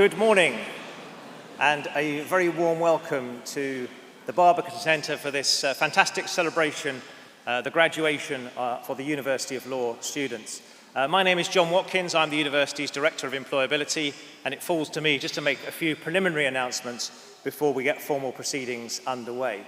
Good morning, and a very warm welcome to the Barbican Centre for this fantastic celebration, the graduation for the University of Law students. My name is John Watkins. I'm the university's Director of Employability, and it falls to me just to make a few preliminary announcements before we get formal proceedings underway.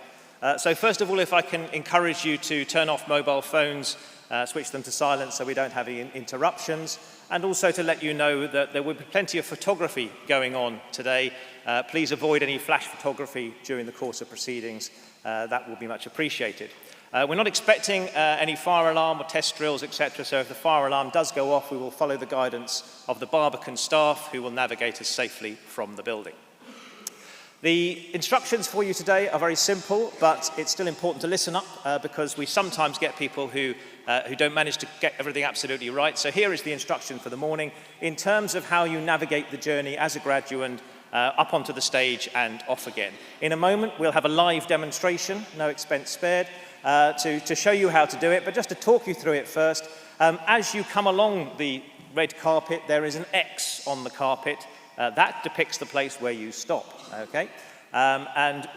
So first of all, if I can encourage you to turn off mobile phones, switch them to silent so we don't have any interruptions, and also to let you know that there will be plenty of photography going on today. Please avoid any flash photography during the course of proceedings. That will be much appreciated. We're not expecting any fire alarm or test drills, etc., so if the fire alarm does go off, we will follow the guidance of the Barbican staff who will navigate us safely from the building. The instructions for you today are very simple, but it's still important to listen up because we sometimes get people who don't manage to get everything absolutely right. So here is the instruction for the morning in terms of how you navigate the journey as a graduate up onto the stage and off again. In a moment, we'll have a live demonstration, no expense spared, to show you how to do it, but just to talk you through it first. As you come along the red carpet, there is an X on the carpet. That depicts the place where you stop, okay? And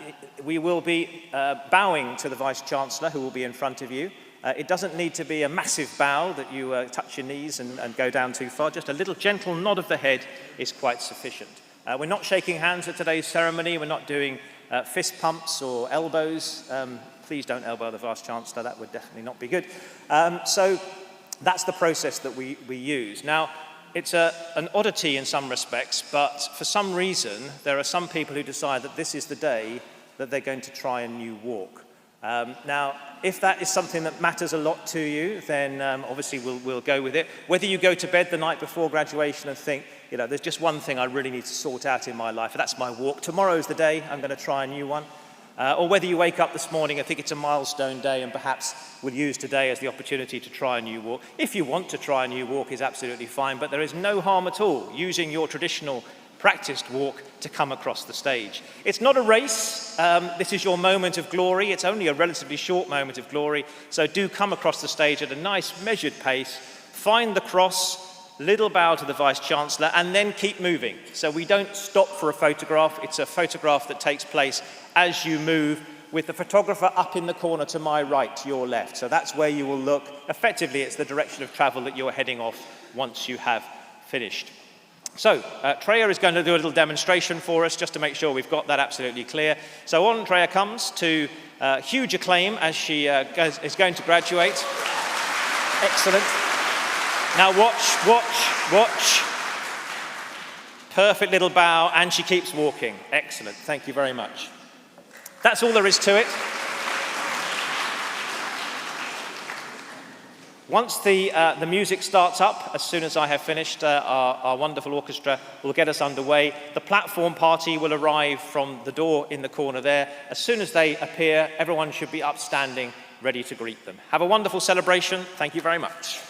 we will be bowing to the Vice-Chancellor, who will be in front of you. It doesn't need to be a massive bow that you touch your knees and go down too far. Just a little gentle nod of the head is quite sufficient. We're not shaking hands at today's ceremony. We're not doing fist pumps or elbows. Please don't elbow the Vice-Chancellor. That would definitely not be good. So that's the process that we use. Now, it's an oddity in some respects, but for some reason, there are some people who decide that this is the day that they're going to try a new walk. Now, if that is something that matters a lot to you, then obviously we'll go with it. Whether you go to bed the night before graduation and think, you know, there's just one thing I really need to sort out in my life, and that's my walk. Tomorrow's the day I'm going to try a new one. Or whether you wake up this morning and think it's a milestone day and perhaps will use today as the opportunity to try a new walk. If you want to try a new walk is absolutely fine, but there is no harm at all using your traditional practiced walk to come across the stage. It's not a race. This is your moment of glory. It's only a relatively short moment of glory, so do come across the stage at a nice measured pace, find the cross, little bow to the Vice-Chancellor, and then keep moving. So we don't stop for a photograph. It's a photograph that takes place as you move, with the photographer up in the corner to my right, to your left. So that's where you will look. Effectively, it's the direction of travel that you're heading off once you have finished. So, Treya is going to do a little demonstration for us, just to make sure we've got that absolutely clear. So on Treya comes, to huge acclaim as she is going to graduate. Excellent. Now watch. Perfect little bow, and she keeps walking. Excellent, thank you very much. That's all there is to it. Once the music starts up, as soon as I have finished, our wonderful orchestra will get us underway. The platform party will arrive from the door in the corner there. As soon as they appear, everyone should be upstanding, ready to greet them. Have a wonderful celebration. Thank you very much.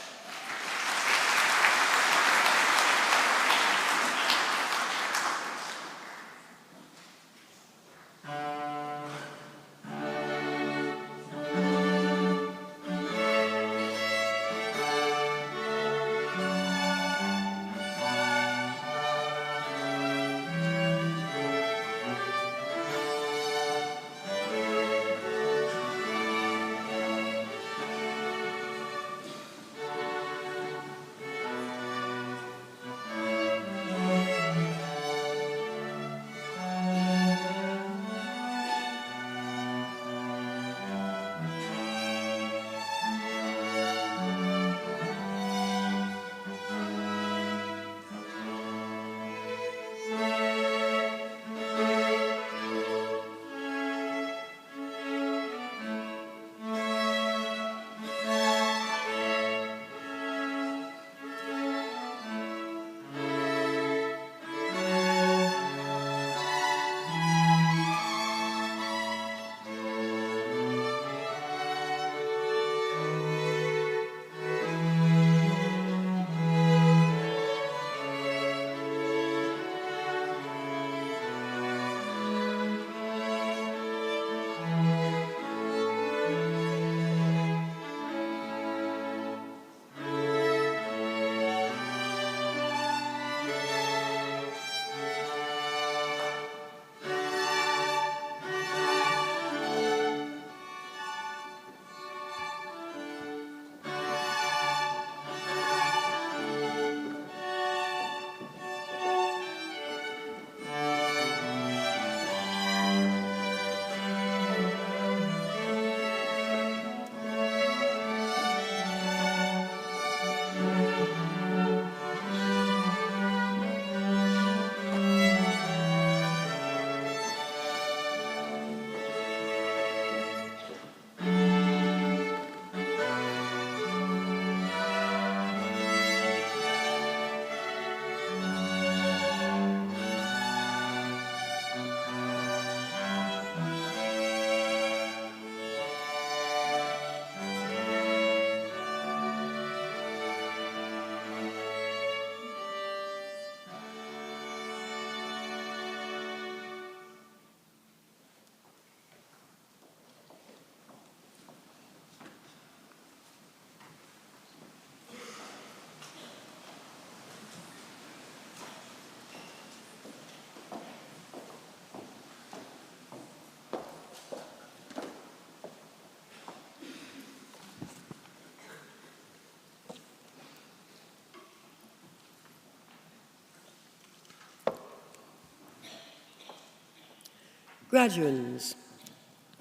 Graduands,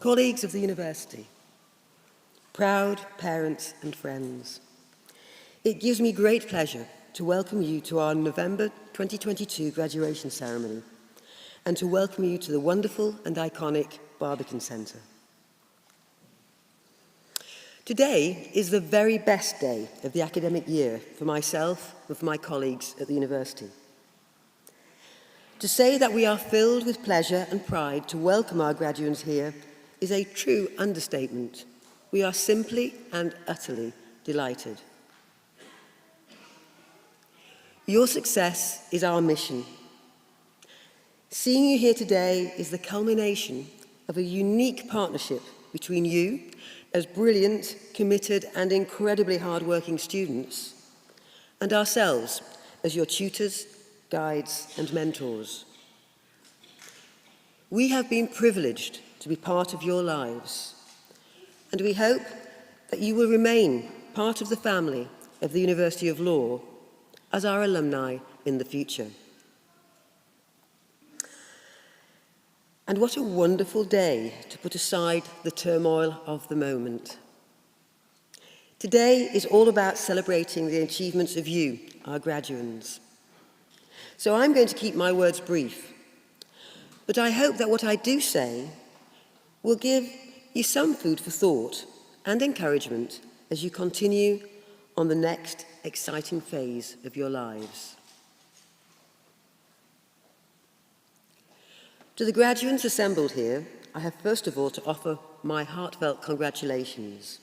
colleagues of the university, proud parents and friends, it gives me great pleasure to welcome you to our November 2022 graduation ceremony and to welcome you to the wonderful and iconic Barbican Centre. Today is the very best day of the academic year for myself and for my colleagues at the university. To say that we are filled with pleasure and pride to welcome our graduates here is a true understatement. We are simply and utterly delighted. Your success is our mission. Seeing you here today is the culmination of a unique partnership between you, as brilliant, committed, and incredibly hard-working students, and ourselves as your tutors, guides, and mentors. We have been privileged to be part of your lives, and we hope that you will remain part of the family of the University of Law as our alumni in the future. And what a wonderful day to put aside the turmoil of the moment. Today is all about celebrating the achievements of you, our graduands. So I'm going to keep my words brief, but I hope that what I do say will give you some food for thought and encouragement as you continue on the next exciting phase of your lives. To the graduates assembled here, I have first of all to offer my heartfelt congratulations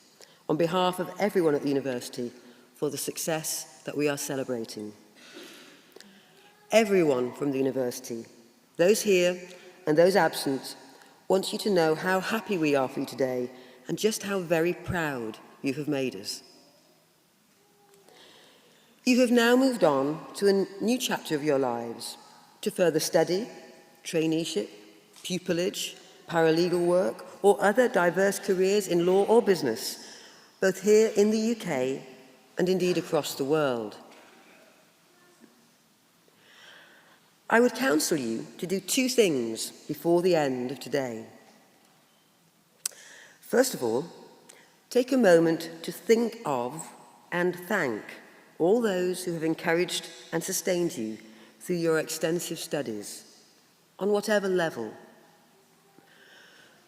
on behalf of everyone at the university for the success that we are celebrating. Everyone from the university, those here and those absent, wants you to know how happy we are for you today and just how very proud you have made us. You have now moved on to a new chapter of your lives, to further study, traineeship, pupillage, paralegal work, or other diverse careers in law or business, both here in the UK and indeed across the world. I would counsel you to do two things before the end of today. First of all, take a moment to think of and thank all those who have encouraged and sustained you through your extensive studies, on whatever level.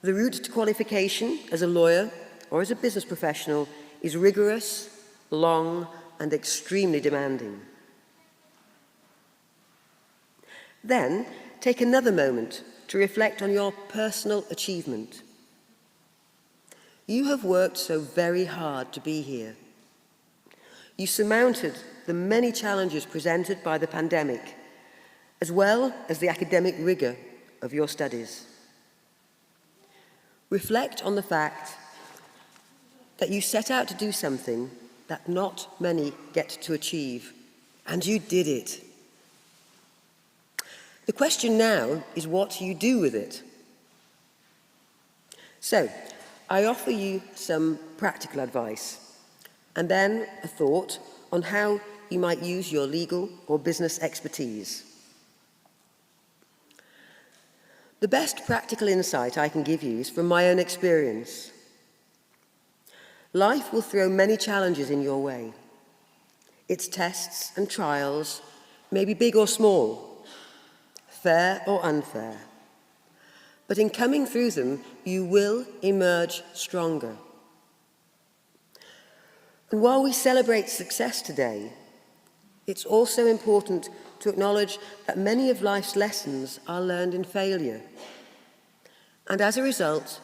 The route to qualification as a lawyer or as a business professional is rigorous, long, and extremely demanding. Then, take another moment to reflect on your personal achievement. You have worked so very hard to be here. You surmounted the many challenges presented by the pandemic, as well as the academic rigor of your studies. Reflect on the fact that you set out to do something that not many get to achieve, and you did it. The question now is what you do with it. So, I offer you some practical advice, and then a thought on how you might use your legal or business expertise. The best practical insight I can give you is from my own experience. Life will throw many challenges in your way. Its tests and trials may be big or small, fair or unfair. But in coming through them, you will emerge stronger. And while we celebrate success today, it's also important to acknowledge that many of life's lessons are learned in failure. And as a result,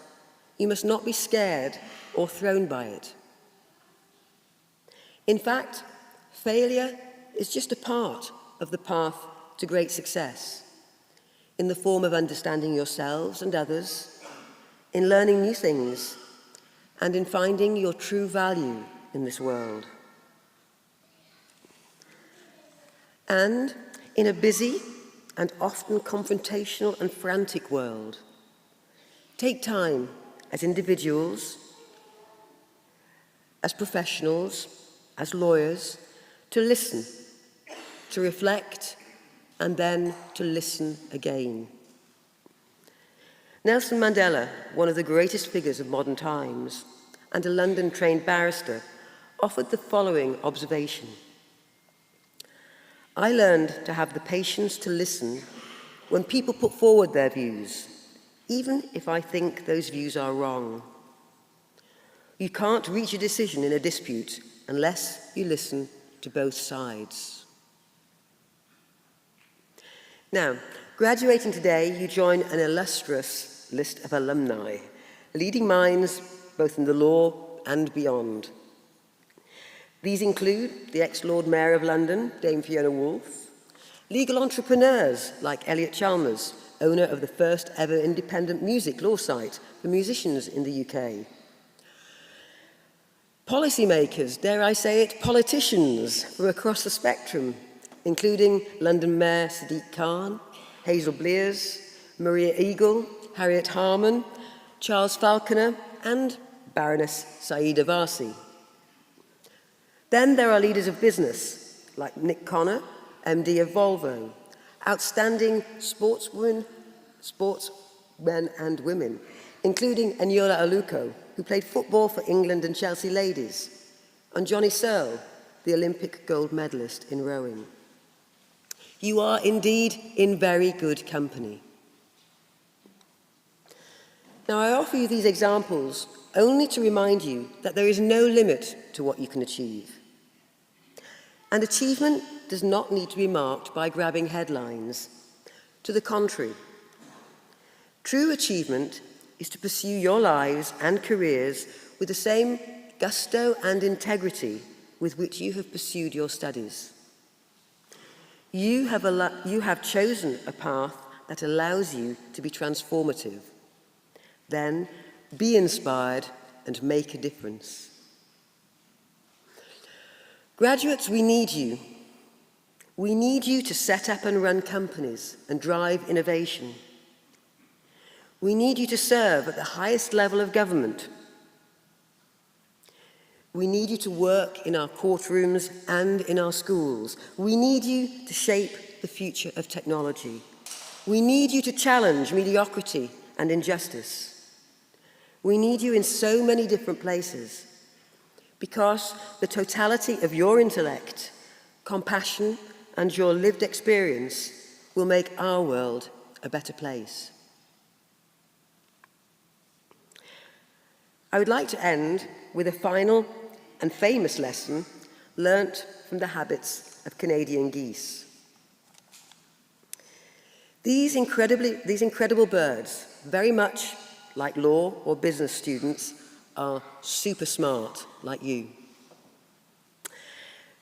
you must not be scared or thrown by it. In fact, failure is just a part of the path to great success, in the form of understanding yourselves and others, in learning new things, and in finding your true value in this world. And in a busy and often confrontational and frantic world, take time as individuals, as professionals, as lawyers, to listen, to reflect, and then to listen again. Nelson Mandela, one of the greatest figures of modern times, and a London-trained barrister, offered the following observation. I learned to have the patience to listen when people put forward their views, even if I think those views are wrong. You can't reach a decision in a dispute unless you listen to both sides. Now, graduating today, you join an illustrious list of alumni, leading minds both in the law and beyond. These include the ex-Lord Mayor of London, Dame Fiona Woolf, legal entrepreneurs like Elliot Chalmers, owner of the first ever independent music law site for musicians in the UK. Policymakers, dare I say it, politicians from across the spectrum, including London Mayor Sadiq Khan, Hazel Blears, Maria Eagle, Harriet Harman, Charles Falconer, and Baroness Saida Varsi. Then there are leaders of business, like Nick Connor, MD of Volvo, outstanding sportsmen and women, including Eniola Aluko, who played football for England and Chelsea ladies, and Johnny Searle, the Olympic gold medalist in rowing. You are indeed in very good company. Now, I offer you these examples only to remind you that there is no limit to what you can achieve. And achievement does not need to be marked by grabbing headlines. To the contrary, true achievement is to pursue your lives and careers with the same gusto and integrity with which you have pursued your studies. You have chosen a path that allows you to be transformative. Then be inspired and make a difference. Graduates, we need you. We need you to set up and run companies and drive innovation. We need you to serve at the highest level of government. We need you to work in our courtrooms and in our schools. We need you to shape the future of technology. We need you to challenge mediocrity and injustice. We need you in so many different places because the totality of your intellect, compassion, and your lived experience will make our world a better place. I would like to end with a final and famous lesson learnt from the habits of Canadian geese. These incredible birds, very much like law or business students, are super smart, like you.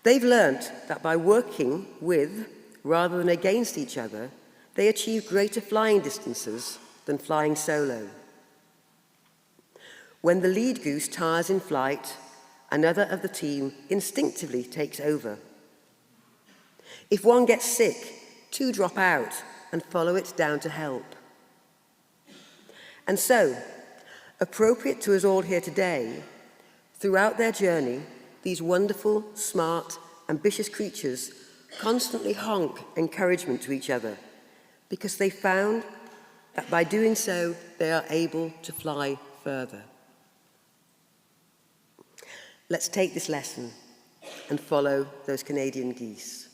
They've learnt that by working with, rather than against each other, they achieve greater flying distances than flying solo. When the lead goose tires in flight, another of the team instinctively takes over. If one gets sick, two drop out and follow it down to help. And so, appropriate to us all here today, throughout their journey, these wonderful, smart, ambitious creatures constantly honk encouragement to each other because they found that by doing so, they are able to fly further. Let's take this lesson and follow those Canadian geese.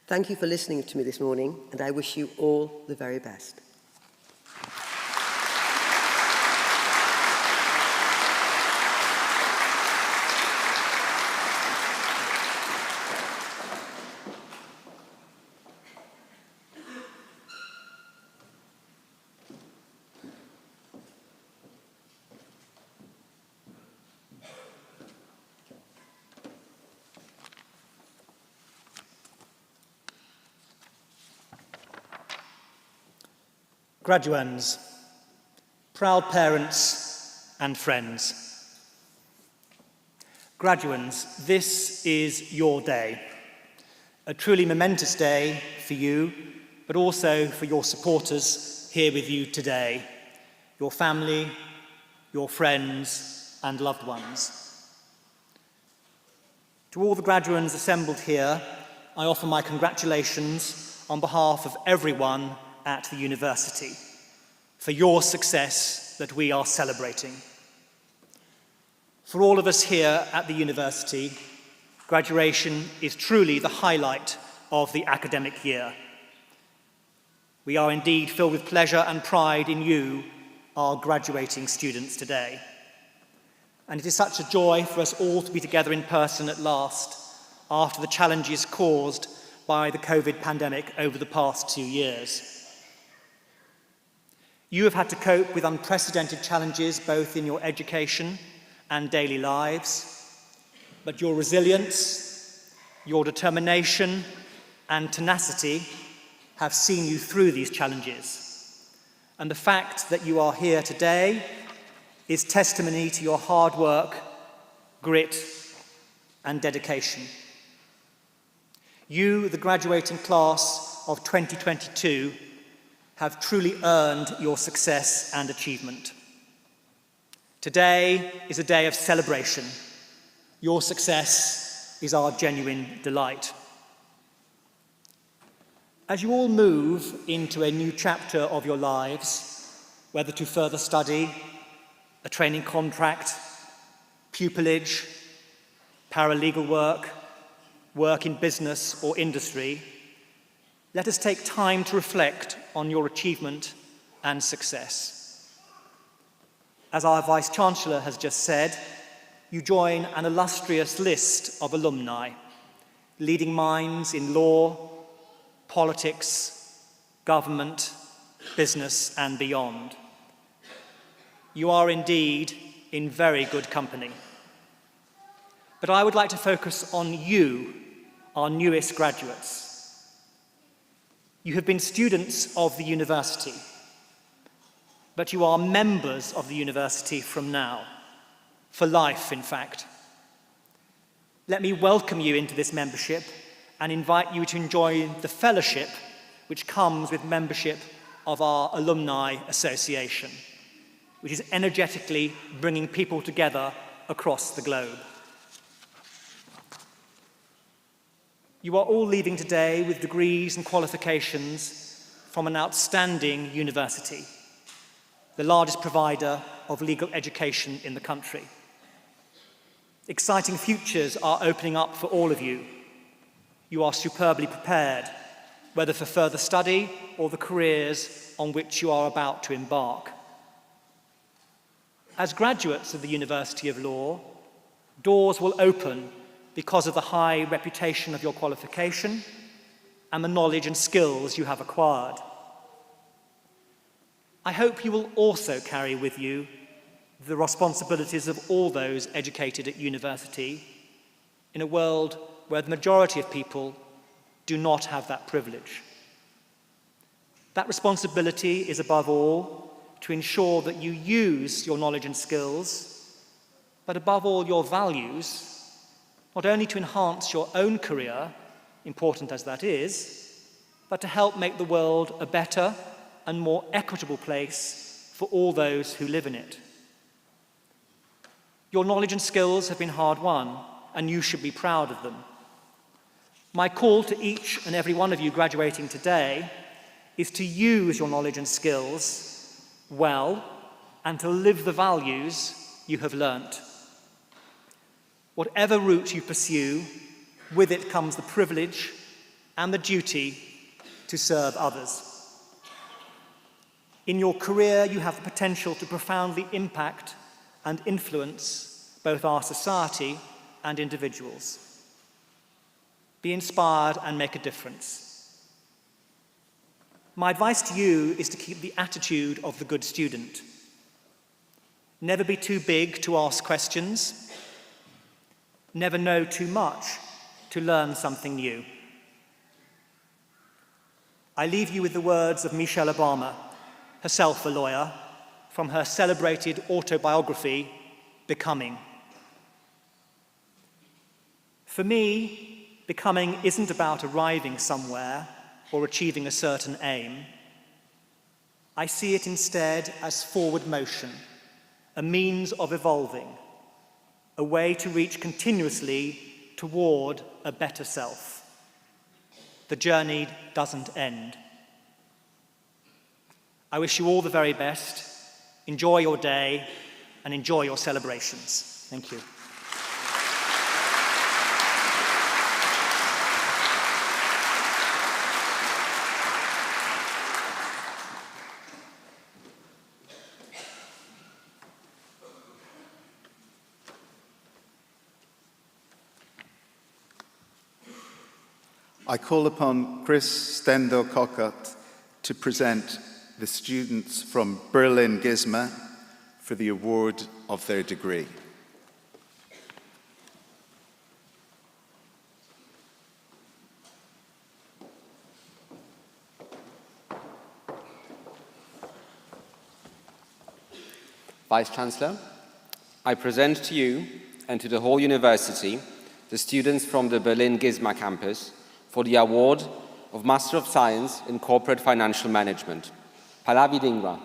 Thank you for listening to me this morning, and I wish you all the very best. Graduands, proud parents and friends. Graduands, this is your day, a truly momentous day for you, but also for your supporters here with you today, your family, your friends and loved ones. To all the graduands assembled here, I offer my congratulations on behalf of everyone at the university, for your success that we are celebrating. For all of us here at the university, graduation is truly the highlight of the academic year. We are indeed filled with pleasure and pride in you, our graduating students today. And it is such a joy for us all to be together in person at last, after the challenges caused by the COVID pandemic over the past 2 years. You have had to cope with unprecedented challenges both in your education and daily lives, but your resilience, your determination, and tenacity have seen you through these challenges. And the fact that you are here today is testimony to your hard work, grit, and dedication. You, the graduating class of 2022, have truly earned your success and achievement. Today is a day of celebration. Your success is our genuine delight. As you all move into a new chapter of your lives, whether to further study, a training contract, pupillage, paralegal work, work in business or industry, let us take time to reflect on your achievement and success. As our Vice-Chancellor has just said, you join an illustrious list of alumni, leading minds in law, politics, government, business, and beyond. You are indeed in very good company. But I would like to focus on you, our newest graduates. You have been students of the university, but you are members of the university from now, for life, in fact. Let me welcome you into this membership and invite you to enjoy the fellowship which comes with membership of our Alumni Association, which is energetically bringing people together across the globe. You are all leaving today with degrees and qualifications from an outstanding university, the largest provider of legal education in the country. Exciting futures are opening up for all of you. You are superbly prepared, whether for further study or the careers on which you are about to embark. As graduates of the University of Law, doors will open because of the high reputation of your qualification and the knowledge and skills you have acquired. I hope you will also carry with you the responsibilities of all those educated at university in a world where the majority of people do not have that privilege. That responsibility is, above all, to ensure that you use your knowledge and skills, but above all, your values, not only to enhance your own career, important as that is, but to help make the world a better and more equitable place for all those who live in it. Your knowledge and skills have been hard won, and you should be proud of them. My call to each and every one of you graduating today is to use your knowledge and skills well and to live the values you have learnt. Whatever route you pursue, with it comes the privilege and the duty to serve others. In your career, you have the potential to profoundly impact and influence both our society and individuals. Be inspired and make a difference. My advice to you is to keep the attitude of the good student. Never be too big to ask questions. Never know too much to learn something new. I leave you with the words of Michelle Obama, herself a lawyer, from her celebrated autobiography, Becoming. For me, becoming isn't about arriving somewhere or achieving a certain aim. I see it instead as forward motion, a means of evolving, a way to reach continuously toward a better self. The journey doesn't end. I wish you all the very best. Enjoy your day and enjoy your celebrations. Thank you. I call upon Chris Stendo-Kokot to present the students from Berlin Gizma for the award of their degree. Vice-Chancellor, I present to you and to the whole university the students from the Berlin Gizma campus for the award of Master of Science in Corporate Financial Management. Pallavi Dhingra.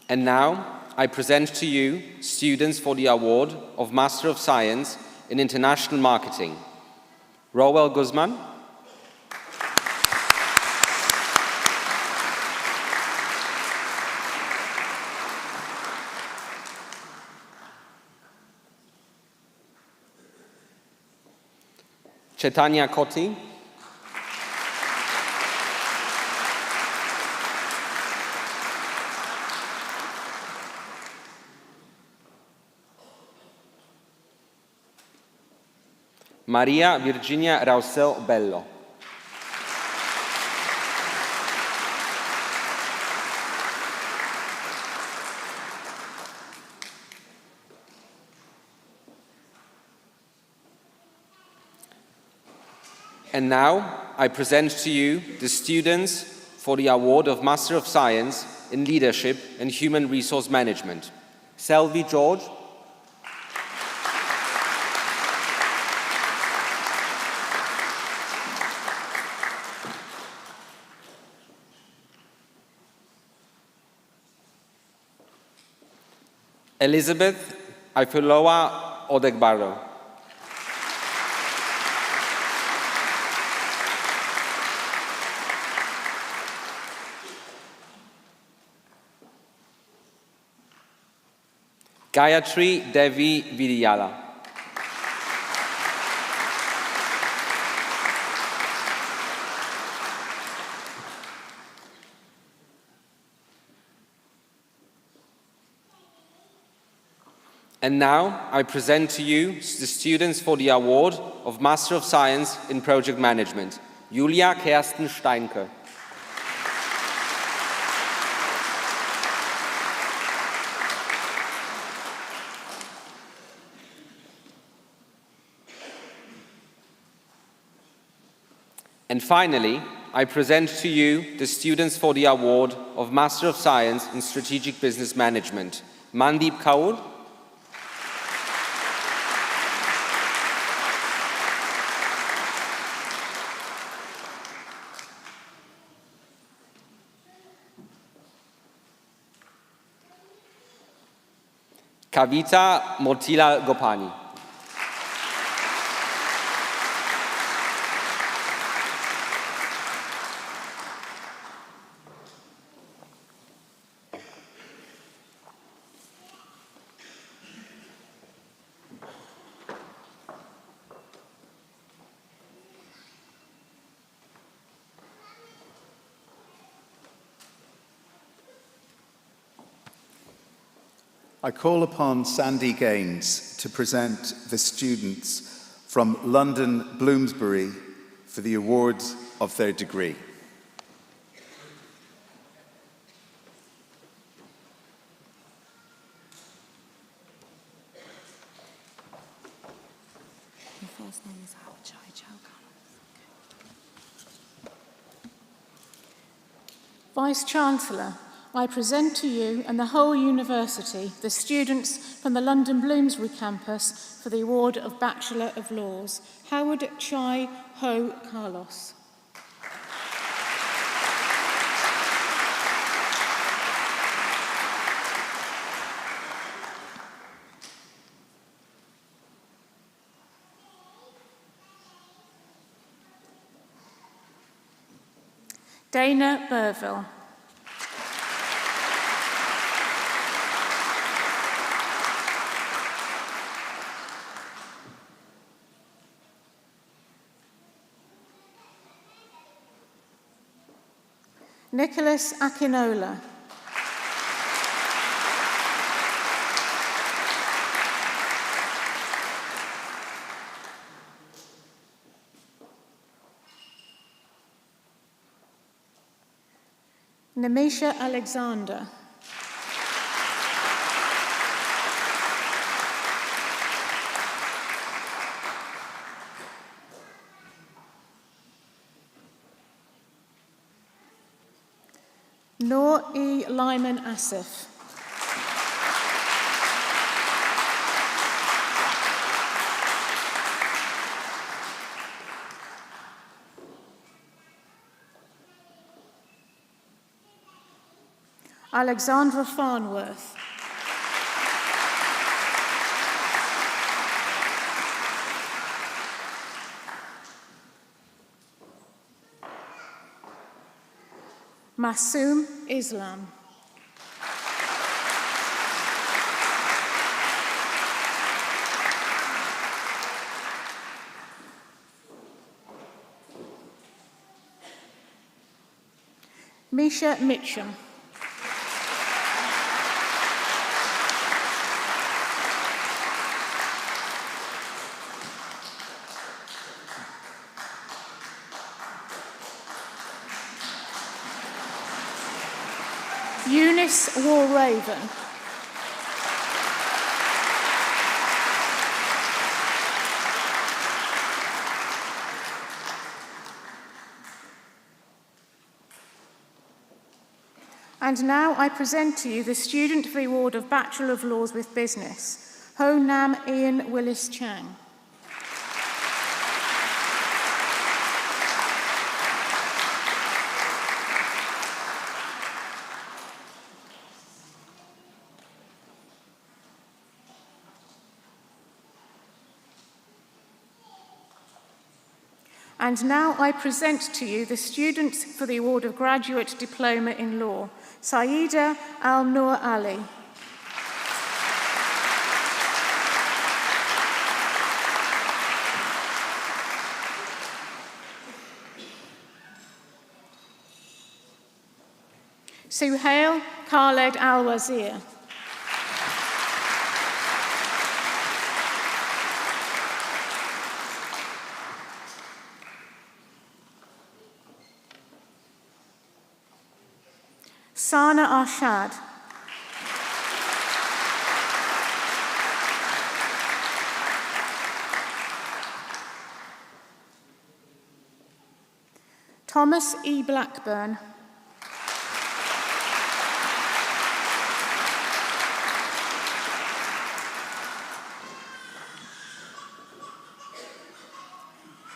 And now, I present to you students for the award of Master of Science in International Marketing. Rowell Guzman. Chaitanya Koti. Maria Virginia Rausel Bello. And now I present to you the students for the award of Master of Science in Leadership and Human Resource Management. Selvi George. Elizabeth Ifeoluwa Odegbaro. Gayatri Devi Vidiyala. And now I present to you the students for the award of Master of Science in Project Management. Julia Kersten Steinke. And finally, I present to you the students for the award of Master of Science in Strategic Business Management. Mandeep Kaur. Kavita Motila Gopani. I call upon Sandy Gaines to present the students from London Bloomsbury for the awards of their degree. Your first name is Chai Vice-Chancellor, I present to you and the whole university the students from the London Bloomsbury campus for the award of Bachelor of Laws, Howard Chai Ho Carlos. Dana Burville. Nicholas Akinola. Namisha Alexander. Noor E. Lyman Asif. Alexandra Farnworth. Masoom Islam. Misha Mitchum. Eunice Walraven. And now I present to you the student for the award of Bachelor of Laws with Business, Ho Nam Ian Willis Chang. And now I present to you the students for the award of Graduate Diploma in Law, Saeeda Al-Noor Ali. Suhail Khaled Al-Wazir. Sana Arshad. Thomas E. Blackburn.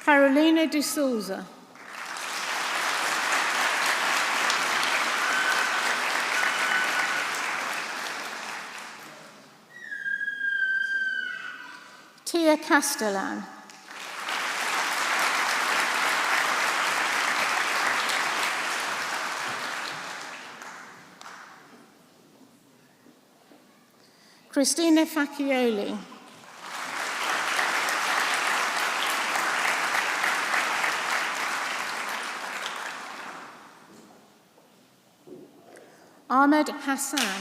Carolina de Souza. Tia Castellan. Christina Facchioli. Ahmed Hassan.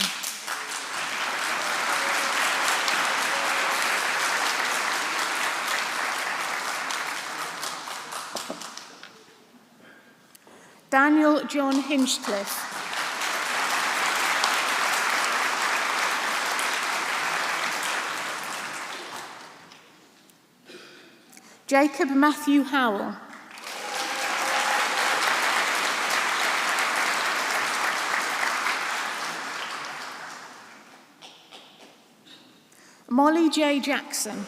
Daniel John Hinchcliffe. Jacob Matthew Howell. Molly J. Jackson.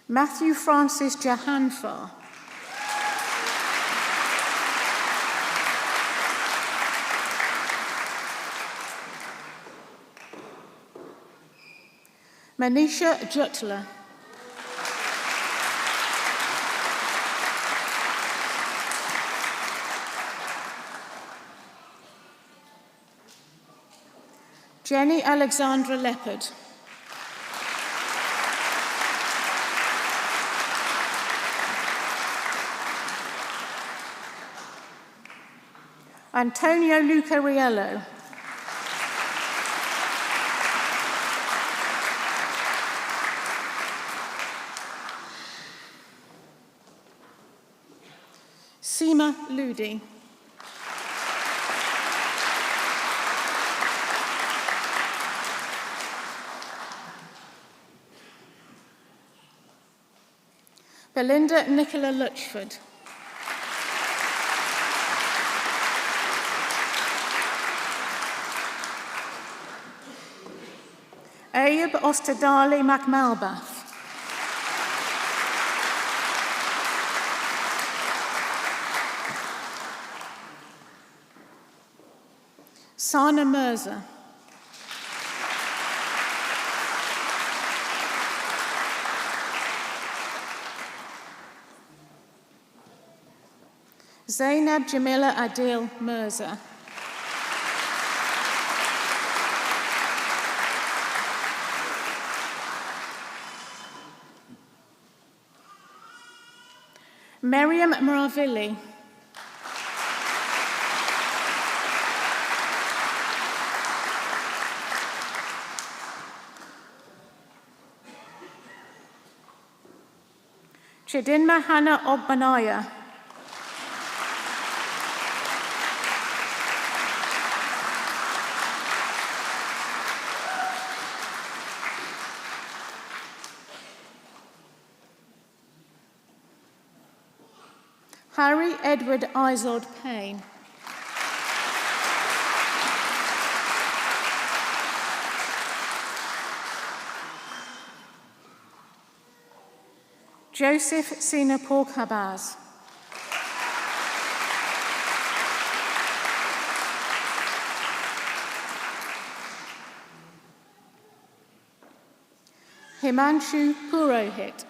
Matthew Francis Jahanfar. Manisha Jutla. Jenny Alexandra Leopard. Antonio Luca Riello. Seema Ludi. Belinda Nicola Lutchford. Ayub Ostadali McMalbath. Sana Mirza. Zainab Jamila Adil Mirza. Miriam Maravilli. Chidinma Hannah Ogbanaya. Harry Edward Izod Payne. Joseph Sinapur Kabaz. Himanshu Purohit.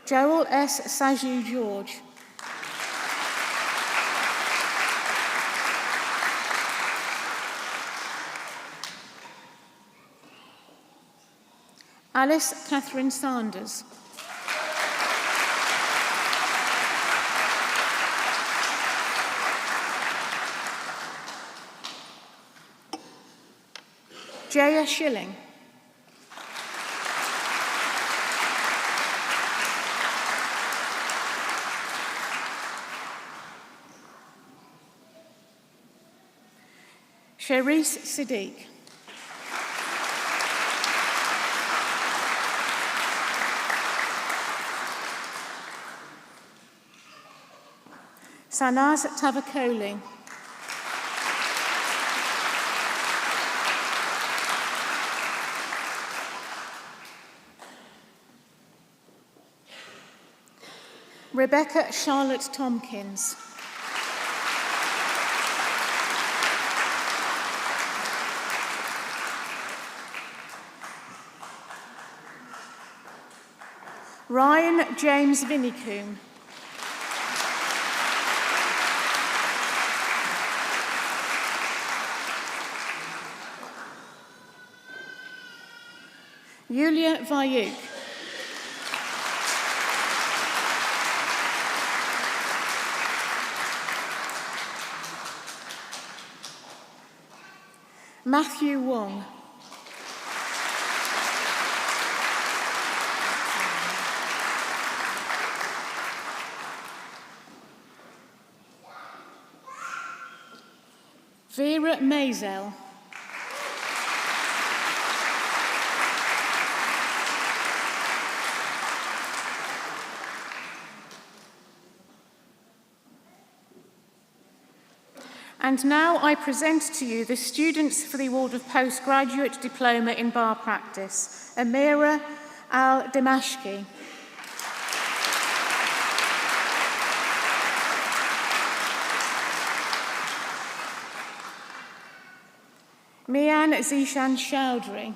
Joel S. Saju George. Alice Catherine Sanders. Jaya Schilling. Cherise Siddiq. Sanaz Tavakoli. Rebecca Charlotte Tompkins. Ryan James Vinnicombe. Yulia Vayuk. Matthew Wong. Vera Maisel. And now I present to you the students for the award of postgraduate diploma in bar practice, Amira Al-Dimashki, Mian Zishan Chowdhury,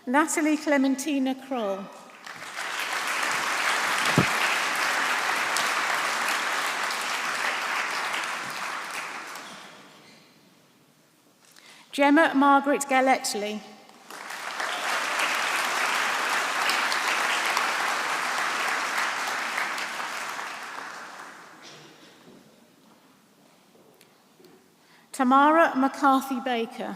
Natalie Clementina Kroll, Gemma Margaret Galletley, Tamara McCarthy Baker,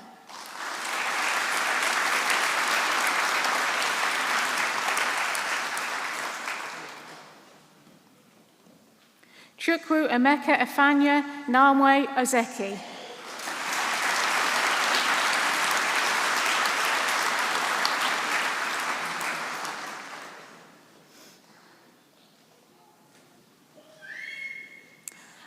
Chukwu Emeka Efanya Namwe Ozeki,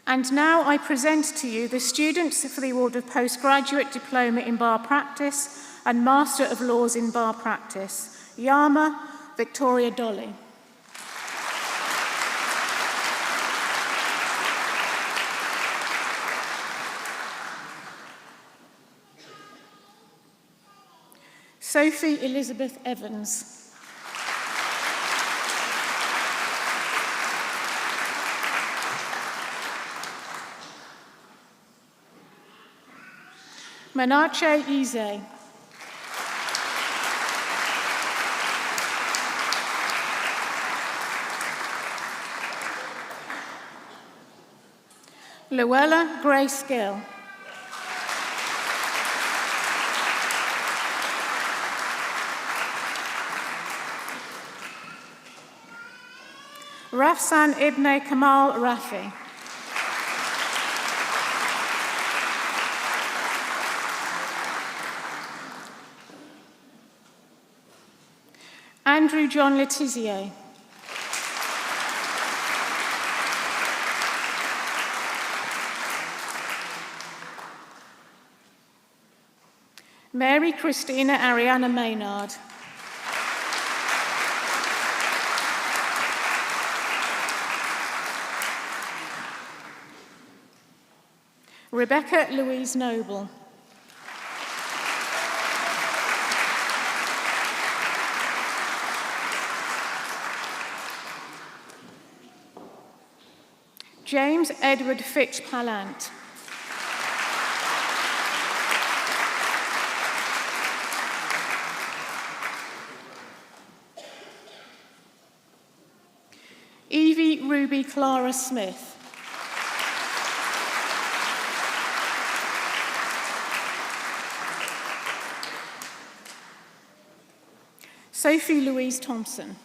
and now I present to you the students for the award of postgraduate diploma in bar practice and Master of Laws in bar practice, Yama Victoria Dolly, Sophie Elizabeth Evans, Manache Ize, Luella Grace Gill, Rafsan Ibn Kamal Rafi, Andrew John Letizia, Mary Christina Ariana Maynard, Rebecca Louise Noble, James Edward Fitch Pallant, Evie Ruby Clara Smith, Sophie Louise Thompson,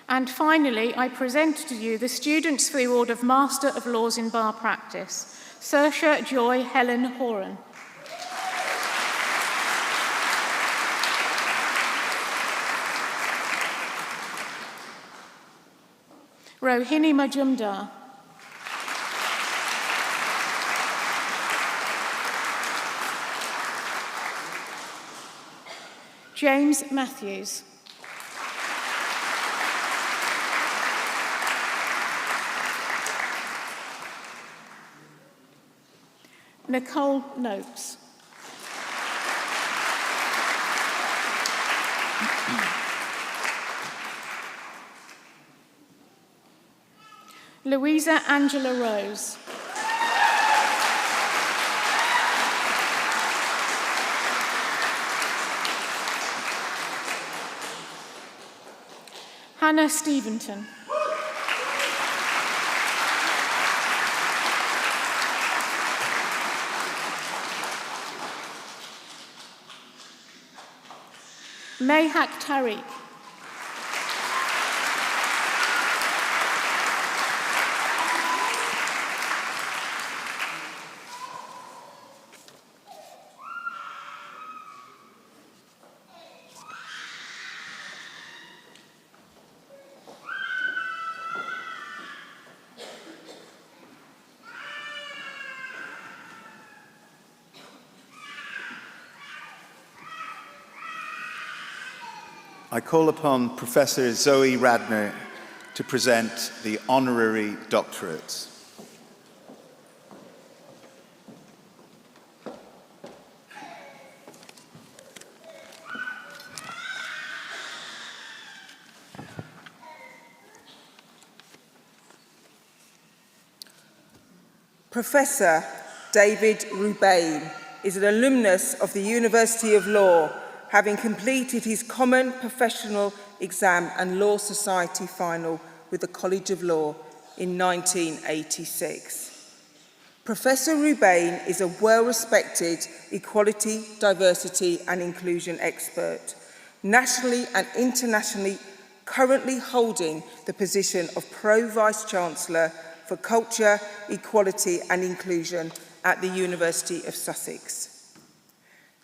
and finally, I present to you the students for the award of Master of Laws in Bar Practice, Saoirse Joy Helen Horan, Rohini Majumdar, James Matthews, Nicole Noakes, Louisa Angela Rose, Hannah Steventon, Mayhak Tariq, I call upon Professor Zoe Radner to present the Honorary doctorates. Professor David Rubain is an alumnus of the University of Law, having completed his Common Professional Exam and Law Society final with the College of Law in 1986. Professor Rubain is a well-respected equality, diversity and inclusion expert, nationally and internationally currently holding the position of Pro-Vice Chancellor for Culture, Equality and Inclusion at the University of Sussex.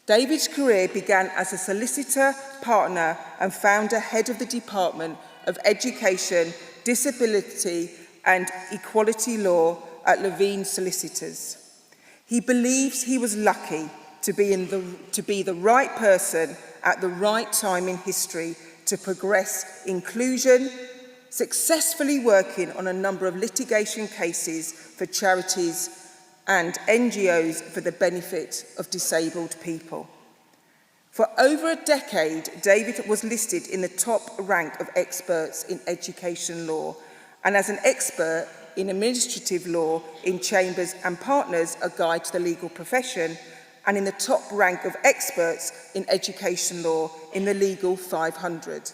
David's career began as a solicitor, partner and founder head of the Department of Education, Disability and Equality Law at Levine Solicitors. He believes he was lucky to be the right person at the right time in history to progress inclusion, successfully working on a number of litigation cases for charities and NGOs for the benefit of disabled people. For over a decade, David was listed in the top rank of experts in education law and as an expert in administrative law in Chambers and Partners, a guide to the legal profession, and in the top rank of experts in education law in the Legal 500.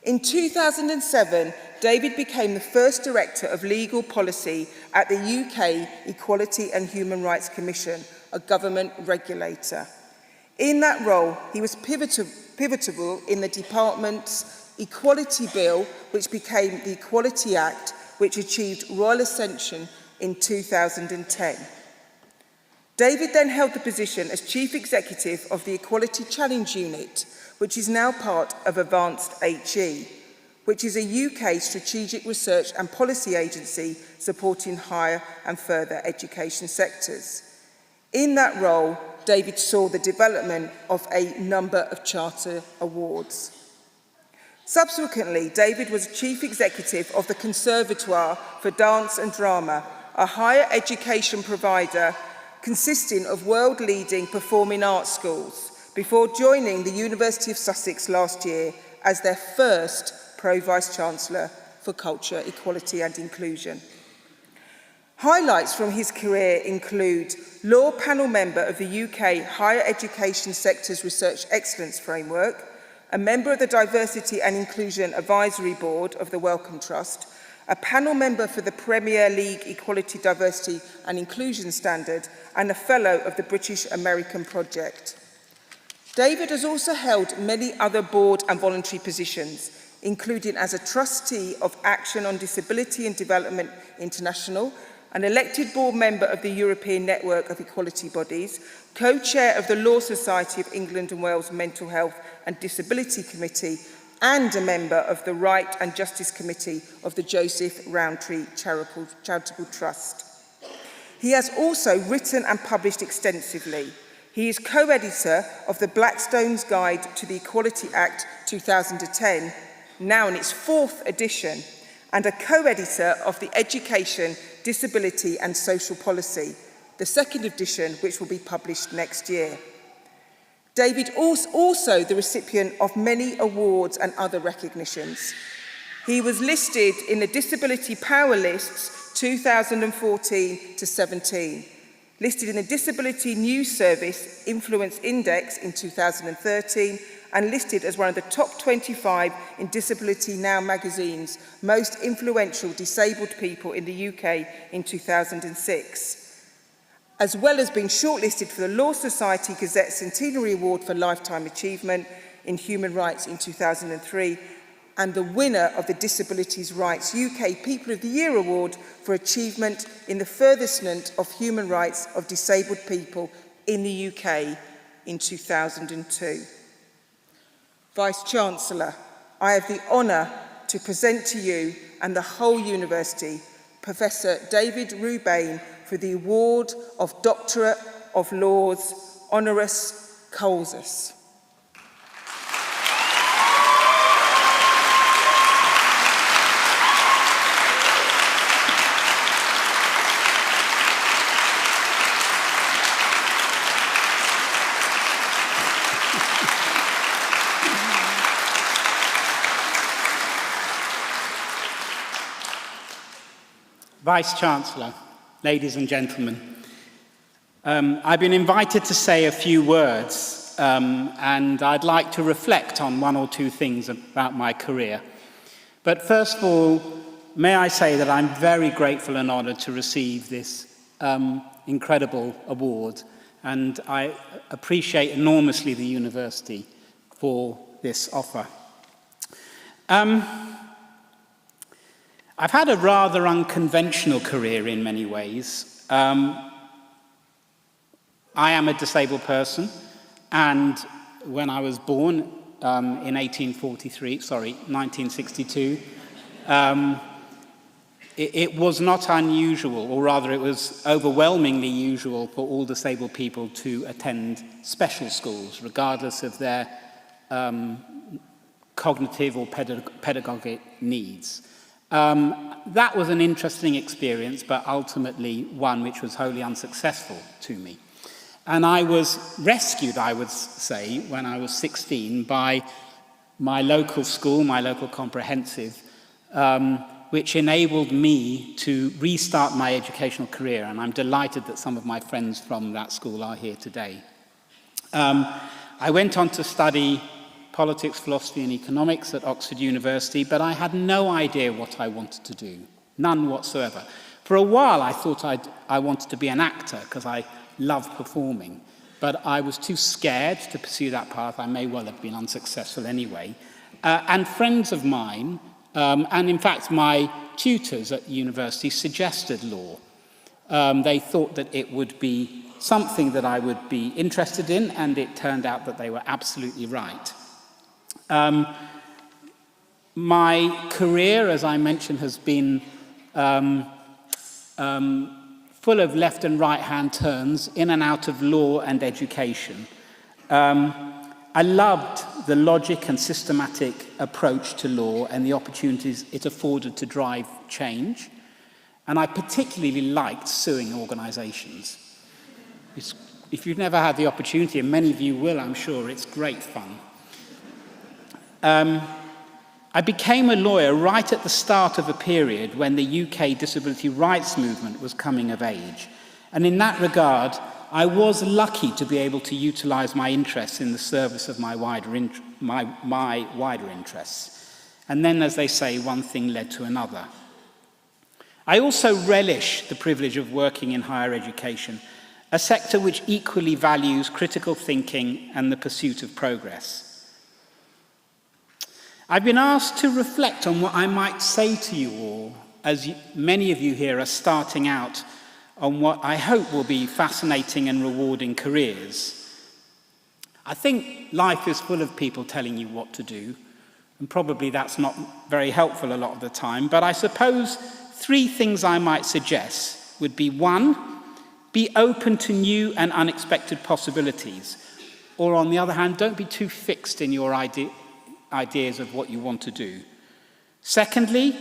In 2007, David became the first Director of Legal Policy at the UK Equality and Human Rights Commission, a government regulator. In that role, he was pivotal in the department's Equality Bill, which became the Equality Act, which achieved royal ascension in 2010. David then held the position as Chief Executive of the Equality Challenge Unit, which is now part of Advanced HE, which is a UK strategic research and policy agency supporting higher and further education sectors. In that role, David saw the development of a number of charter awards. Subsequently, David was Chief Executive of the Conservatoire for Dance and Drama, a higher education provider consisting of world-leading performing arts schools, before joining the University of Sussex last year as their first Pro-Vice Chancellor for Culture, Equality and Inclusion. Highlights from his career include Law Panel Member of the UK Higher Education Sector's Research Excellence Framework, a member of the Diversity and Inclusion Advisory Board of the Wellcome Trust, a panel member for the Premier League Equality, Diversity and Inclusion Standard, and a Fellow of the British American Project. David has also held many other board and voluntary positions, including as a trustee of Action on Disability and Development International, an elected board member of the European Network of Equality Bodies, co-chair of the Law Society of England and Wales Mental Health and Disability Committee, and a member of the Right and Justice Committee of the Joseph Rowntree Charitable Trust. He has also written and published extensively. He is co-editor of the Blackstone's Guide to the Equality Act 2010, now in its 4th edition, and a co-editor of the Education, Disability and Social Policy, the 2nd edition, which will be published next year. David is also the recipient of many awards and other recognitions. He was listed in the Disability Power Lists 2014 to 17, listed in the Disability News Service Influence Index in 2013, and listed as one of the top 25 in Disability Now magazine's most influential disabled people in the UK in 2006, as well as being shortlisted for the Law Society Gazette Centenary Award for Lifetime Achievement in Human Rights in 2003, and the winner of the Disabilities Rights UK People of the Year Award for achievement in the furthestment of human rights of disabled people in the UK in 2002. Vice-Chancellor, I have the honour to present to you and the whole University Professor David Rubain for the award of Doctorate of Laws, Honoris Causa. Vice-Chancellor, ladies and gentlemen, I've been invited to say a few words, and I'd like to reflect on one or two things about my career. But first of all, may I say that I'm very grateful and honoured to receive this incredible award, and I appreciate enormously the university for this offer. I've had a rather unconventional career in many ways. I am a disabled person, and when I was born in 1962, it was not unusual, or rather it was overwhelmingly usual for all disabled people to attend special schools, regardless of their cognitive or pedagogic needs. That was an interesting experience, but ultimately one which was wholly unsuccessful to me. And I was rescued, I would say, when I was 16 by my local school, my local comprehensive, which enabled me to restart my educational career. And I'm delighted that some of my friends from that school are here today. I went on to study politics, philosophy and economics at Oxford University, but I had no idea what I wanted to do, none whatsoever. For a while I thought I wanted to be an actor because I loved performing, but I was too scared to pursue that path. I may well have been unsuccessful anyway. And friends of mine, and in fact my tutors at university, suggested law. They thought that it would be something that I would be interested in, and it turned out that they were absolutely right. My career, as I mentioned, has been full of left and right-hand turns in and out of law and education. I loved the logic and systematic approach to law and the opportunities it afforded to drive change. And I particularly liked suing organisations. If you've never had the opportunity, and many of you will, I'm sure, it's great fun. I became a lawyer right at the start of a period when the UK disability rights movement was coming of age. And in that regard, I was lucky to be able to utilise my interests in the service of my wider interests. And then, as they say, one thing led to another. I also relish the privilege of working in higher education, a sector which equally values critical thinking and the pursuit of progress. I've been asked to reflect on what I might say to you all, as many of you here are starting out on what I hope will be fascinating and rewarding careers. I think life is full of people telling you what to do, and probably that's not very helpful a lot of the time, but I suppose three things I might suggest would be: one, be open to new and unexpected possibilities, or on the other hand, don't be too fixed in your ideas of what you want to do. Secondly,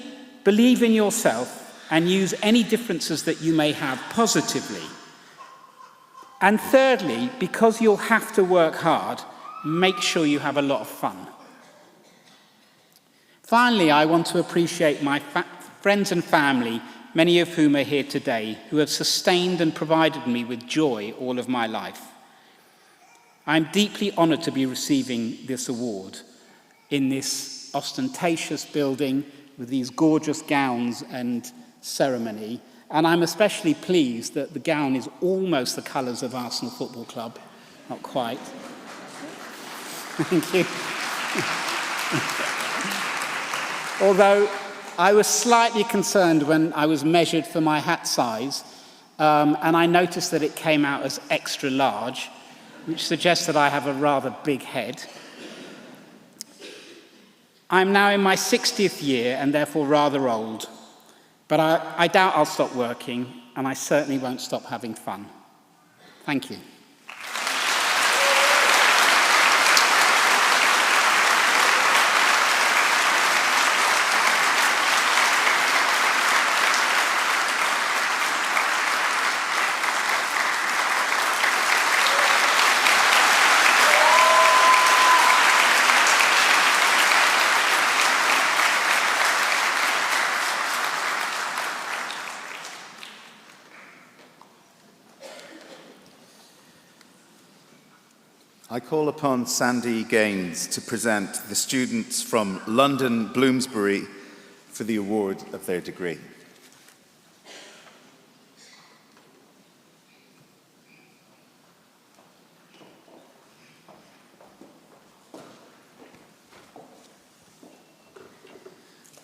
believe in yourself and use any differences that you may have positively. And thirdly, because you'll have to work hard, make sure you have a lot of fun. Finally, I want to appreciate my friends and family, many of whom are here today, who have sustained and provided me with joy all of my life. I'm deeply honoured to be receiving this award in this ostentatious building with these gorgeous gowns and ceremony, and I'm especially pleased that the gown is almost the colours of Arsenal Football Club. Not quite. Thank you. Although I was slightly concerned when I was measured for my hat size, and I noticed that it came out as extra large, which suggests that I have a rather big head. I'm now in my 60th year and therefore rather old, but I doubt I'll stop working, and I certainly won't stop having fun. Thank you. I call upon Sandy Gaines to present the students from London Bloomsbury for the award of their degree.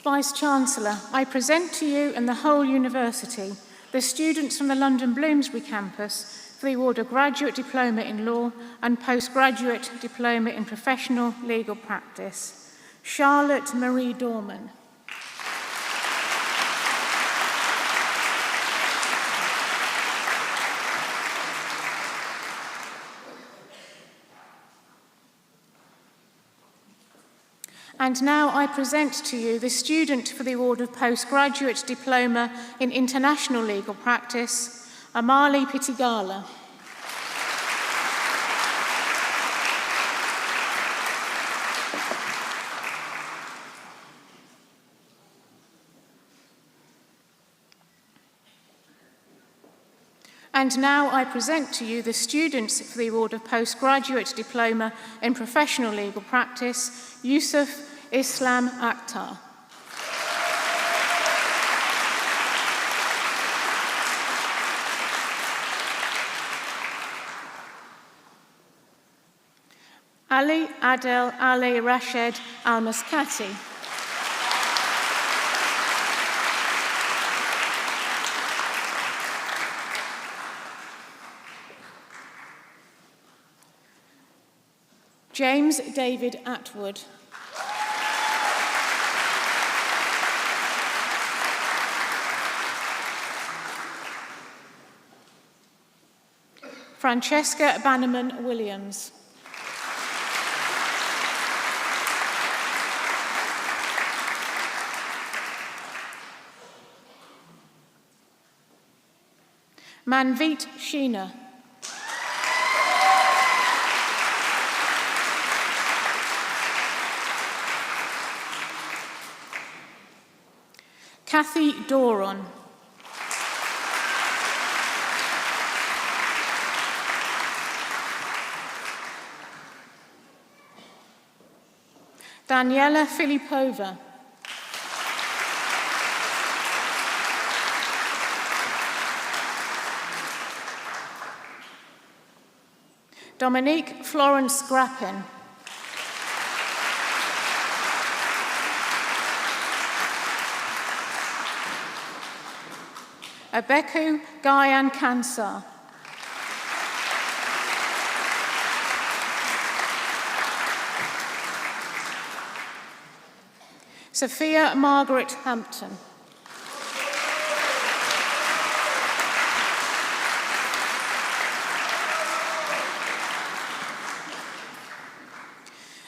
Vice-Chancellor, I present to you and the whole university the students from the London Bloomsbury campus for the award of Graduate Diploma in Law and Postgraduate Diploma in Professional Legal Practice. Charlotte Marie Dorman. And now I present to you the student for the award of Postgraduate Diploma in International Legal Practice, Amali Pitigala. And now I present to you the students for the award of Postgraduate Diploma in Professional Legal Practice, Yusuf Islam Akhtar. Ali Adel Ali Rashid Al-Maskati. James David Atwood. Francesca Bannerman Williams. Manveet Sheena. Kathy Doron. Daniela Filipova. Dominique Florence Grappin. Abeku Gayan Kansar. Sophia Margaret Hampton.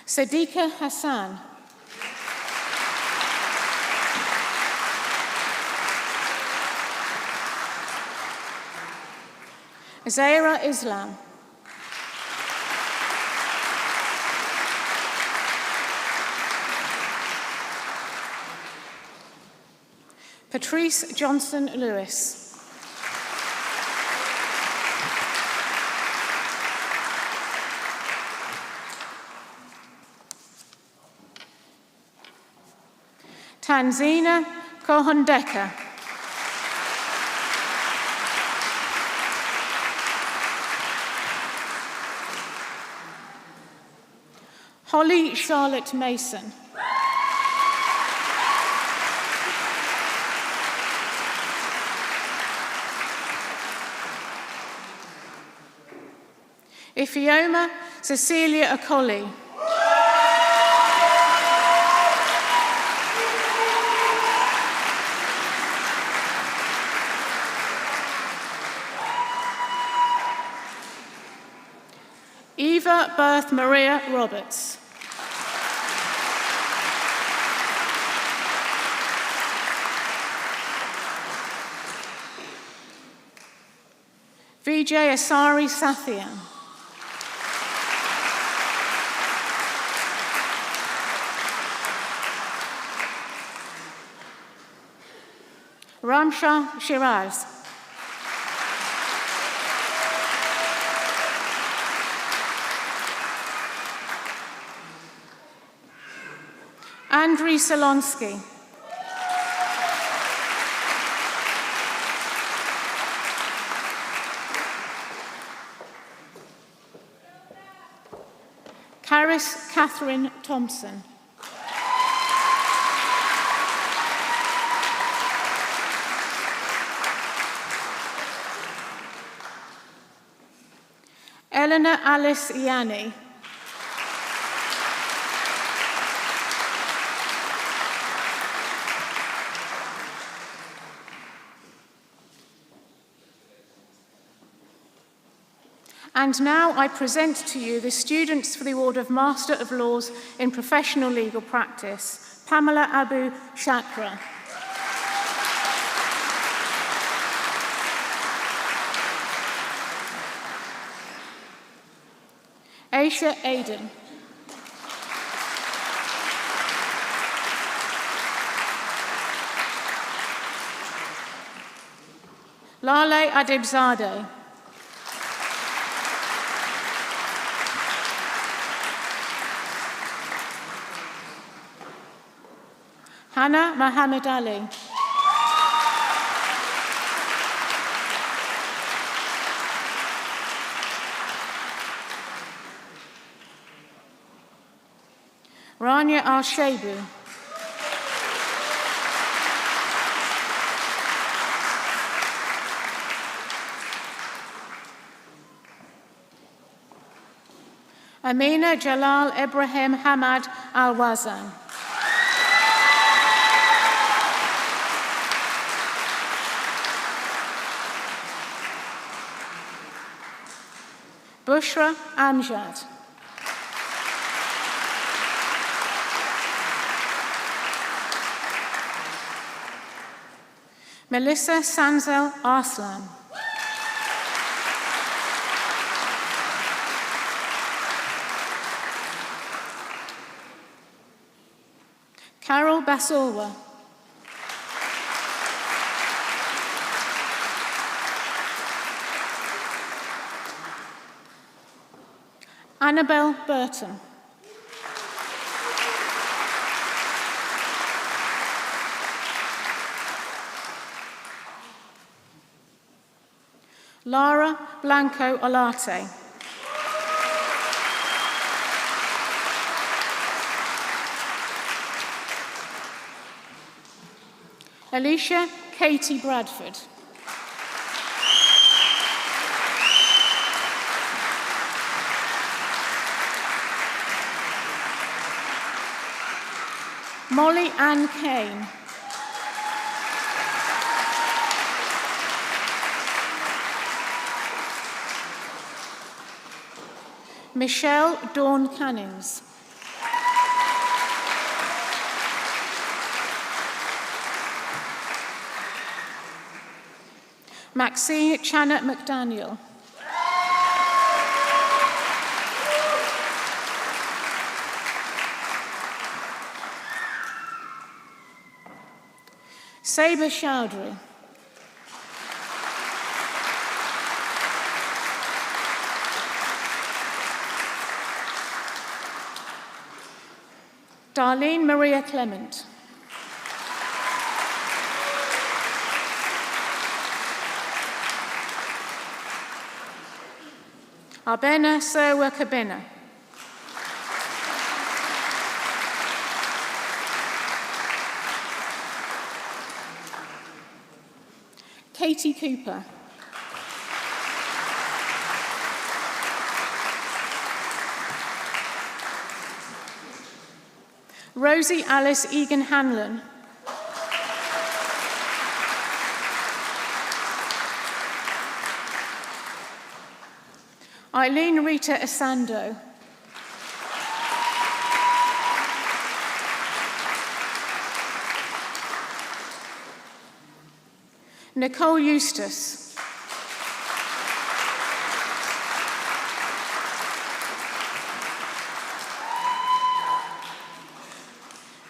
Sadiqa Hassan. Zaira Islam. Patrice Johnson Lewis. Tanzina Kohondeka. Holly Charlotte Mason. Ifioma Cecilia Akoli. Eva Berth Maria Roberts. Vijay Asari Sathian. Ramsha Shiraz. Andriy Solonsky. Caris Catherine Thompson. Eleanor Alice Yanni. And now I present to you the students for the award of Master of Laws in Professional Legal Practice, Pamela Abu Shakra. Aisha Aden. Lale Adibzadeh. Hannah Mohammed Ali. Rania Al-Shaibu. Amina Jalal Ibrahim Hamad Al-Wazan. Bushra Amjad. Melissa Sanzel Arslan. Carol Basolwa. Annabelle Burton. Lara Blanco Olarte. Alicia Katie Bradford. Molly Ann Kane. Michelle Dawn Cannings. Maxine Channa McDaniel. Saber Chowdhury. Darlene Maria Clement. Arbena Serwa Kabina. Katie Cooper. Rosie Alice Egan Hanlon. Eileen Rita Asando. Nicole Eustace.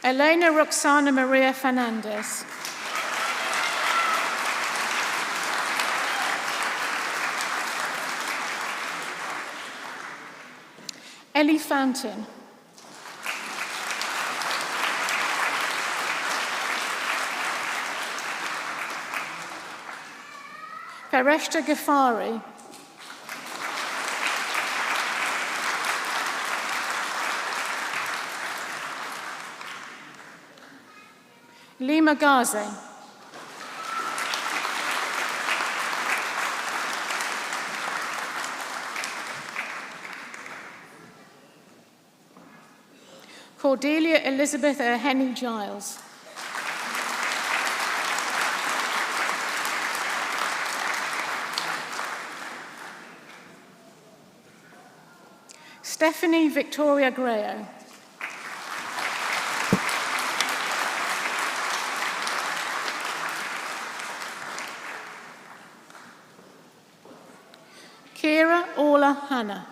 Elena Roxana Maria Fernandez. Ellie Fountain. Pereshta Ghaffari, Lima Ghazi, Cordelia Elizabeth Henny Giles, Stephanie Victoria Grayo, Kira Orla Hannah,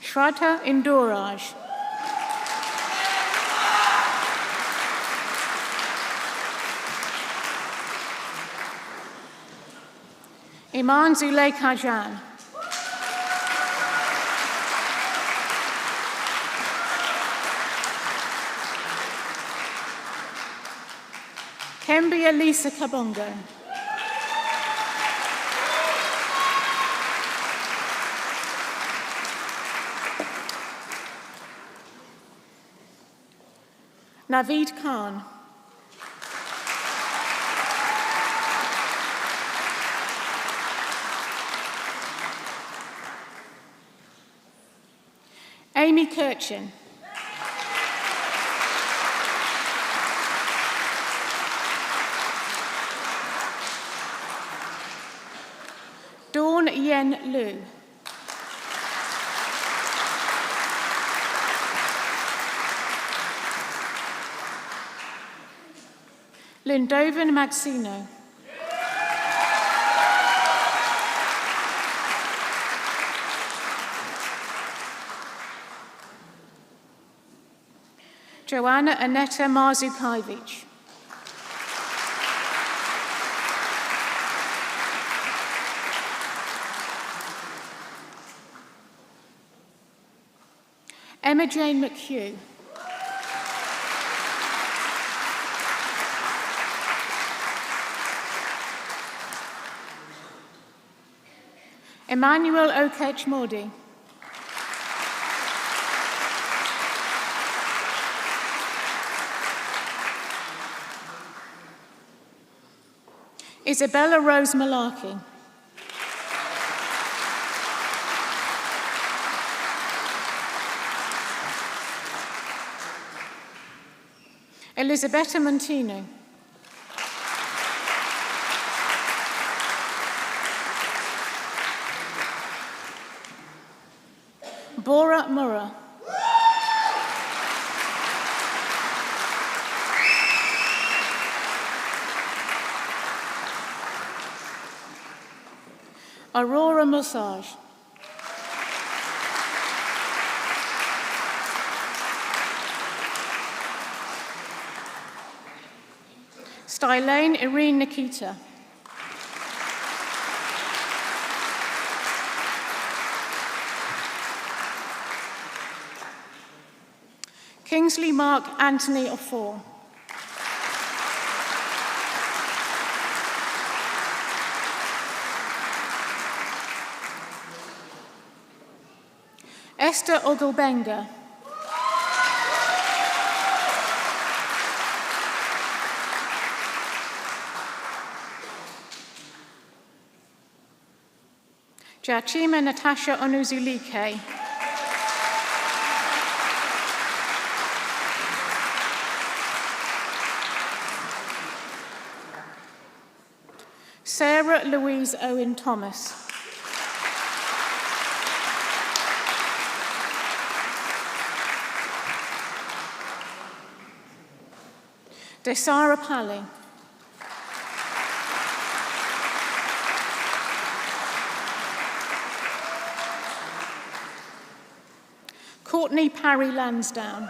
Shraddha Induraj, Iman Zuleika Jan, Kembi Elisa Kabongo, Naveed Khan, Amy Kirchin, Dawn Yen Liu, Lindovan Magsino, Joanna Aneta Marzukaiewicz, Emma Jane McHugh, Emmanuel Okech Modi, Isabella Rose Malarkey, Elisabetta Montino, Bora Murrah, Aurora Massage, Stylane Irene Nikita, Kingsley Mark Anthony Ofor, Esther Ogulbenga, Jachima Natasha Onuzulike, Sarah Louise Owen Thomas, Desara Pally, Courtney Parry Lansdowne,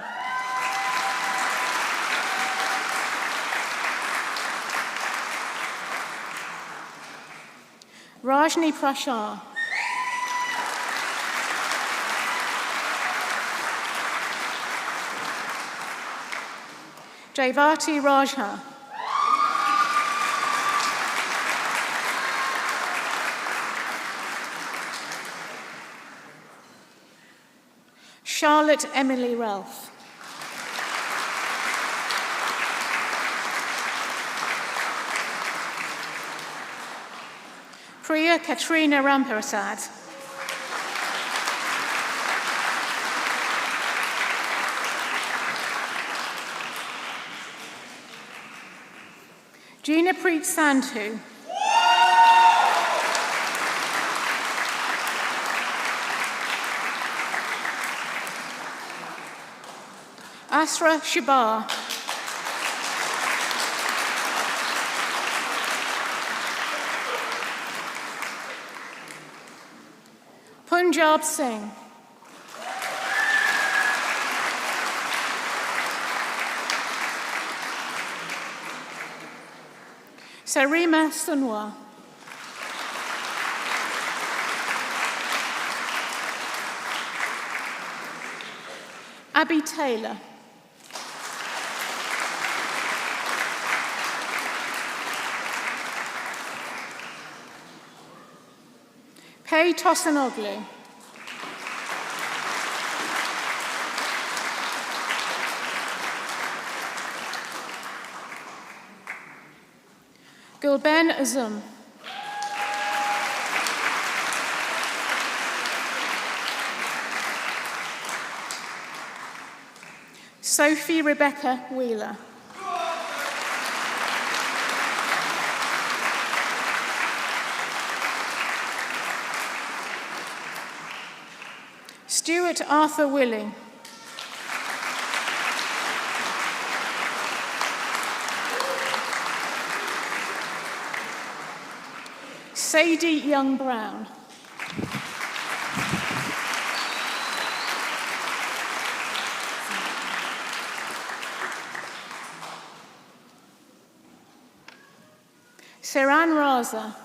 Rajni Prashar, Jayavati Rajha. Charlotte Emily Ralph. Priya Katrina Ramprasad. Gina Preet Sandhu. Asra Shabar. Punjab Singh. Sarima Sunwa. Abby Taylor. Pei Tosanoglu. Gulben Azum. Sophie Rebecca Wheeler. Stuart Arthur Willing. Sadie Young Brown. Saran Raza.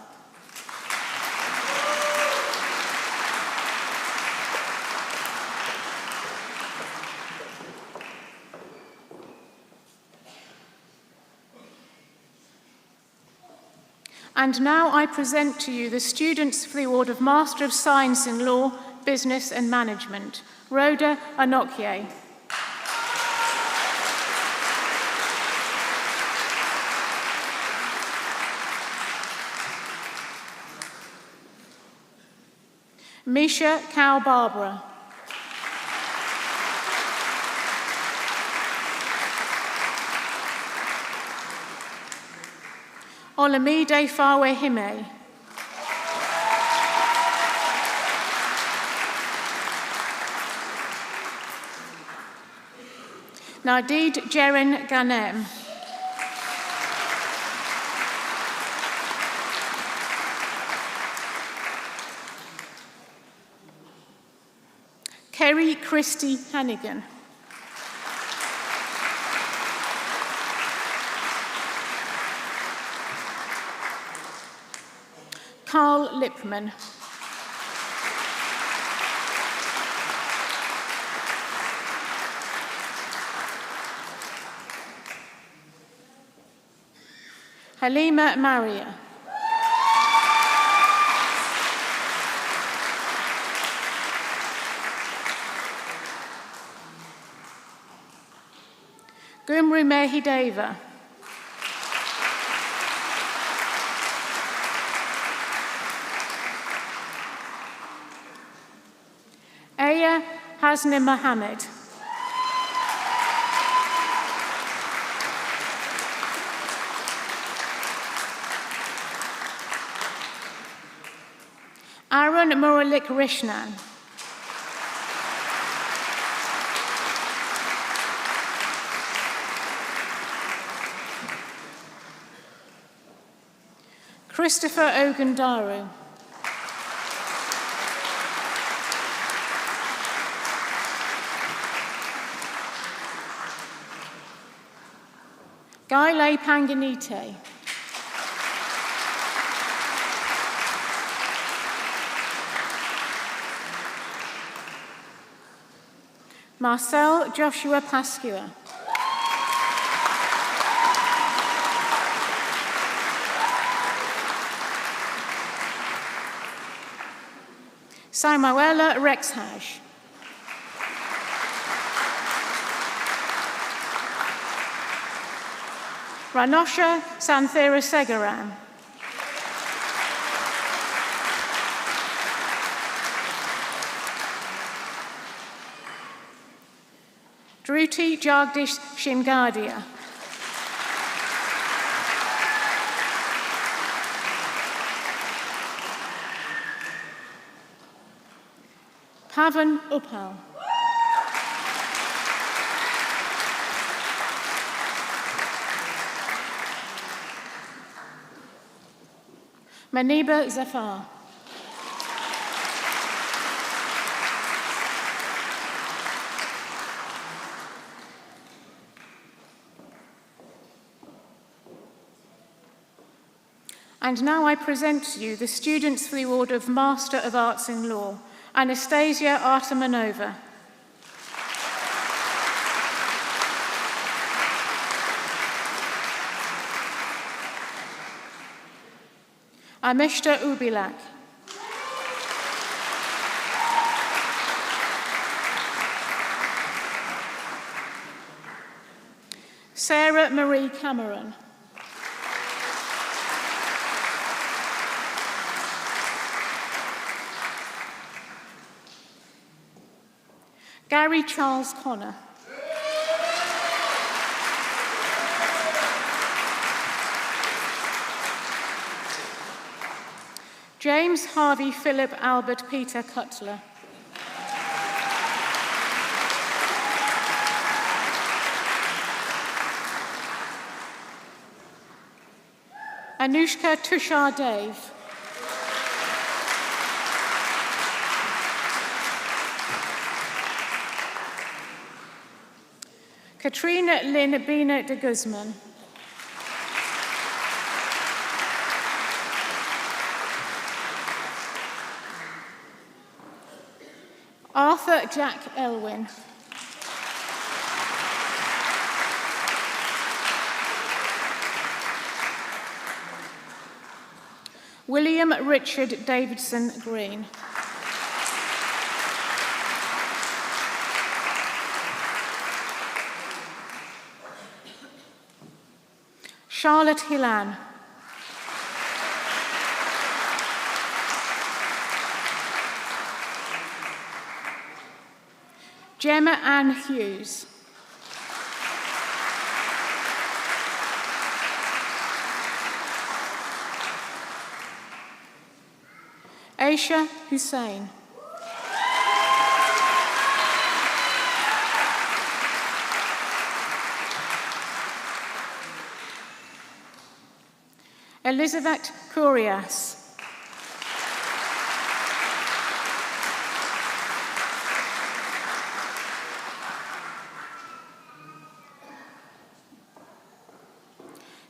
And now I present to you the students for the award of Master of Science in Law, Business and Management, Rhoda Anokie. Misha Cow Barbara. Olamide Fawe Hime. Nadid Jeren Ghanem. Kerry Christie Hannigan. Carl Lipman. Halima Maria. Gumru Mehideva. Aya Hasni Mohammed. Aaron Muralik Rishnan. Christopher Ogundaru. Gaile Panganite. Marcel Joshua Pascua. Samuela Rexhage. Ranosha Santhera Segaram. Druti Jagdish Shingadia. Pavan Upal. Maniba Zafar. And now I present to you the students for the award of Master of Arts in Law, Anastasia Artemanova. Amishta Ubilak. Sarah Marie Cameron. Gary Charles Connor. James Harvey Philip Albert Peter Cutler. Anushka Tushar Dave. Katrina Lynn Bina de Guzman. Arthur Jack Elwin. William Richard Davidson Green. Charlotte Hillan. Gemma Ann Hughes. Aisha Hussain. Elizabeth Curias.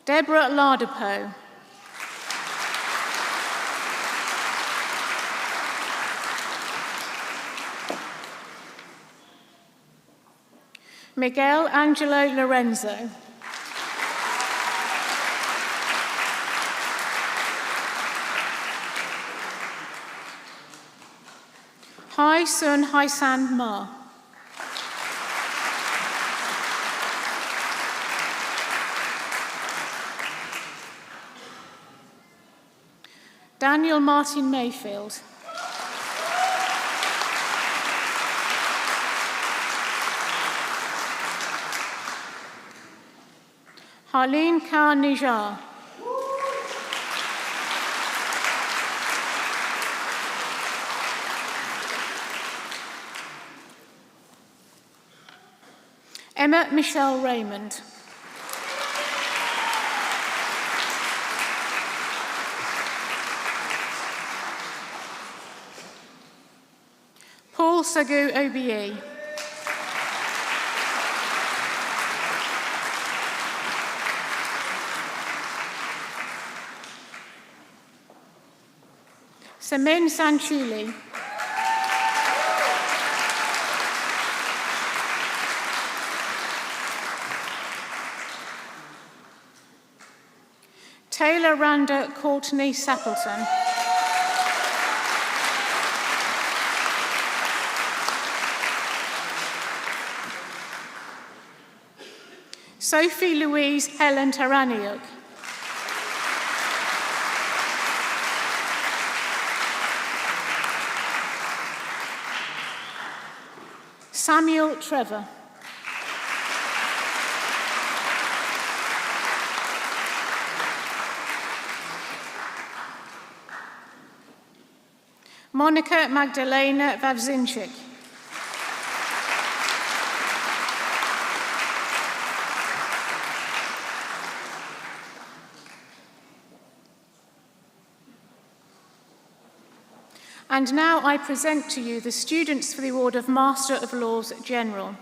Deborah Lardepo. Miguel Angelo Lorenzo. Hai Sun Haisan Ma. Daniel Martin Mayfield. Harleen Khan Nijar. Emma Michelle Raymond. Paul Sagu OBE. Samin Sanchuli. Taylor Randa Courtney Sappleton. Sophie Louise Helen Taraniuk. Samuel Trevor. Monica Magdalena Wawzinczyk. And now I present to you the students for the award of Master of Laws General.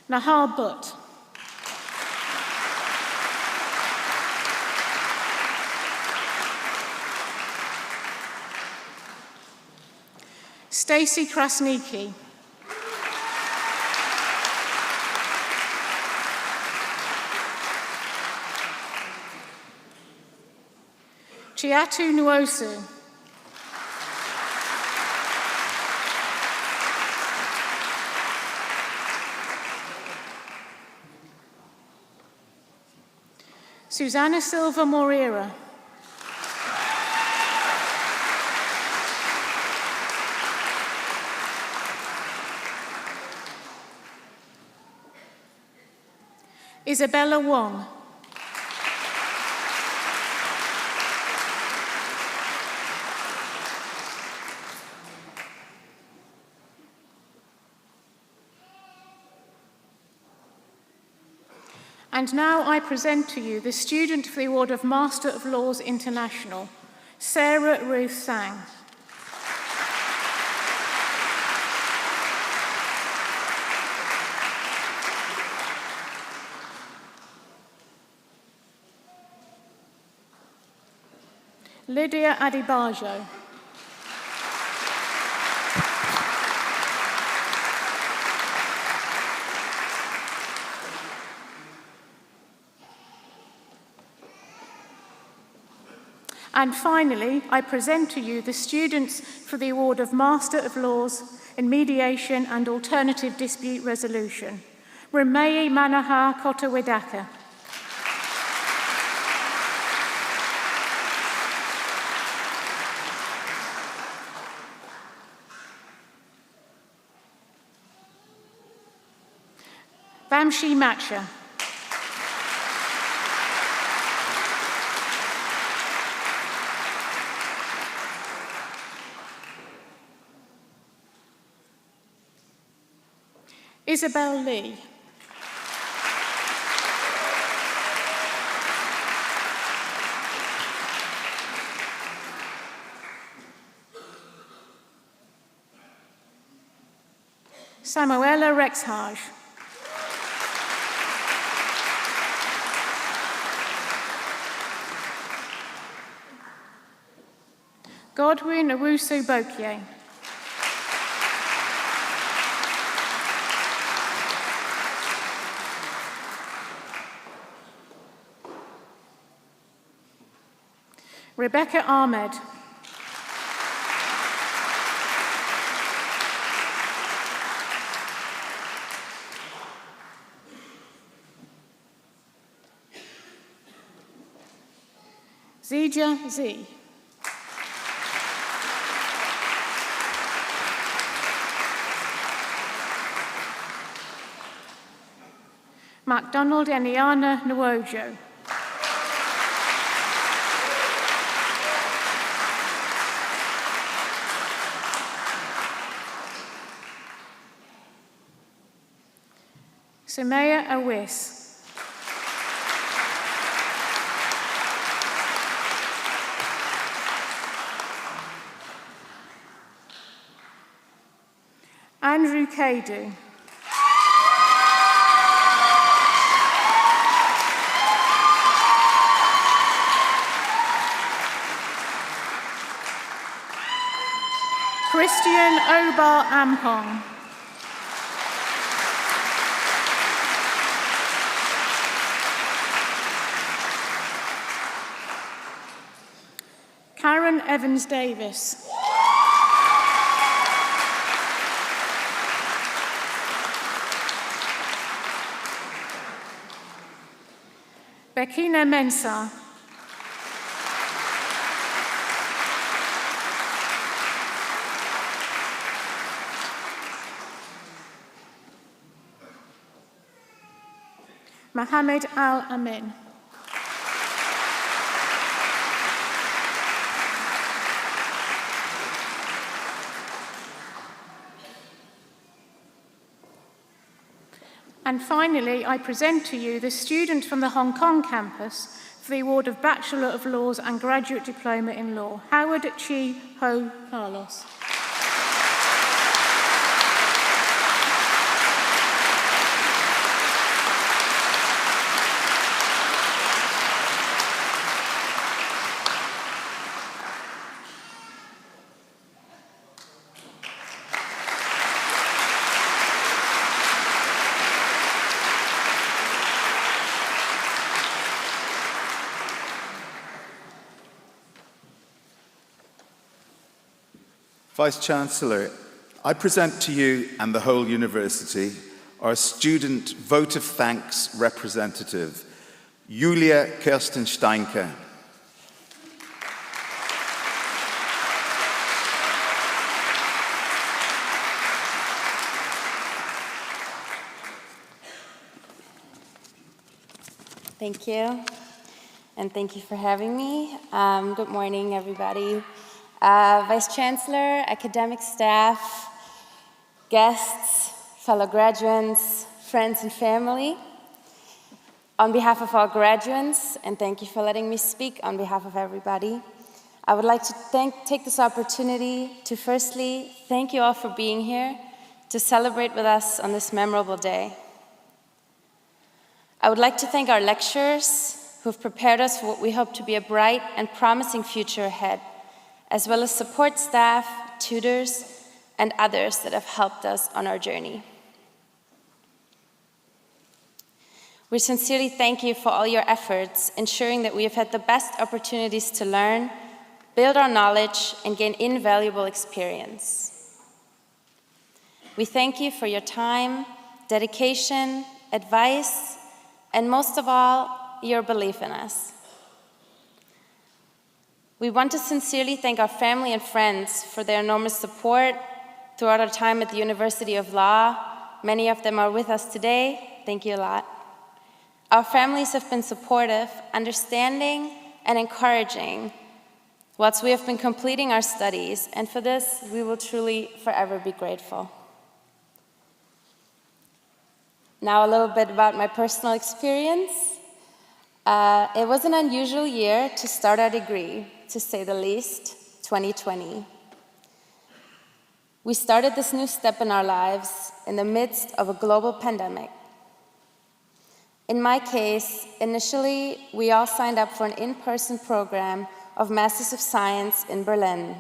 Nahar Butt. Stacey Krasniki. Chiatu Nwosu. Susanna Silva Moreira. Isabella Wong. And now I present to you the student for the award of Master of Laws International, Sarah Ruth Sang. Lydia Adibajo. And finally, I present to you the students for the award of Master of Laws in Mediation and Alternative Dispute Resolution, Remei Manaha Kotawidaka. Vamshi Matcha. Isabel Lee. Samuela Rexhage. Godwin Owusu Bokye. Rebecca Ahmed. Zija Z. MacDonald Eniana Nwojo. Sumaya Awis. Andrew Kadu. Christian Obar Ampong. Karen Evans Davis. Bekina Mensah. Mohammed Al-Amin. And finally, I present to you the student from the Hong Kong campus for the award of Bachelor of Laws and Graduate Diploma in Law, Howard Chi Ho Carlos. Vice-Chancellor, I present to you and the whole university our student vote of thanks representative, Julia Kerstensteinke. Thank you, and thank you for having me. Good morning, everybody. Vice-Chancellor, academic staff, guests, fellow graduates, friends and family. On behalf of our graduates, and thank you for letting me speak on behalf of everybody, I would like to take this opportunity to firstly thank you all for being here to celebrate with us on this memorable day. I would like to thank our lecturers who have prepared us for what we hope to be a bright and promising future ahead, as well as support staff, tutors, and others that have helped us on our journey. We sincerely thank you for all your efforts, ensuring that we have had the best opportunities to learn, build our knowledge, and gain invaluable experience. We thank you for your time, dedication, advice, and most of all, your belief in us. We want to sincerely thank our family and friends for their enormous support throughout our time at the University of Law. Many of them are with us today. Thank you a lot. Our families have been supportive, understanding, and encouraging whilst we have been completing our studies, and for this, we will truly forever be grateful. Now a little bit about my personal experience. It was an unusual year to start our degree, to say the least, 2020. We started this new step in our lives in the midst of a global pandemic. In my case, initially, we all signed up for an in-person program of Masters of Science in Berlin.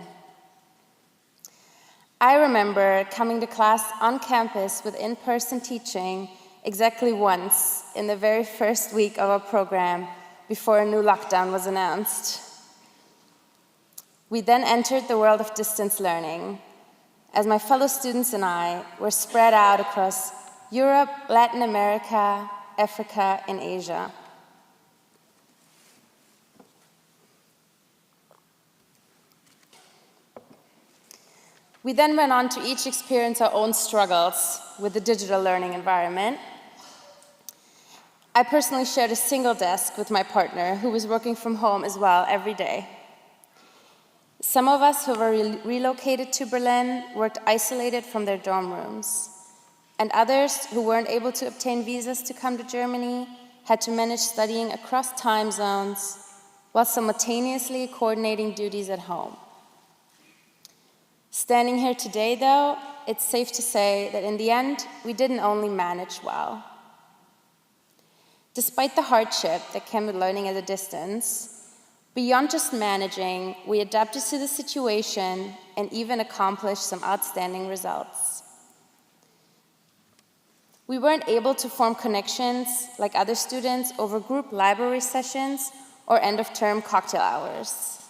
I remember coming to class on campus with in-person teaching exactly once in the very first week of our program before a new lockdown was announced. We then entered the world of distance learning, as my fellow students and I were spread out across Europe, Latin America, Africa, and Asia. We then went on to each experience our own struggles with the digital learning environment. I personally shared a single desk with my partner, who was working from home as well every day. Some of us who were relocated to Berlin worked isolated from their dorm rooms, and others who weren't able to obtain visas to come to Germany had to manage studying across time zones while simultaneously coordinating duties at home. Standing here today, though, it's safe to say that in the end, we didn't only manage well. Despite the hardship that came with learning at a distance, beyond just managing, we adapted to the situation and even accomplished some outstanding results. We weren't able to form connections like other students over group library sessions or end-of-term cocktail hours.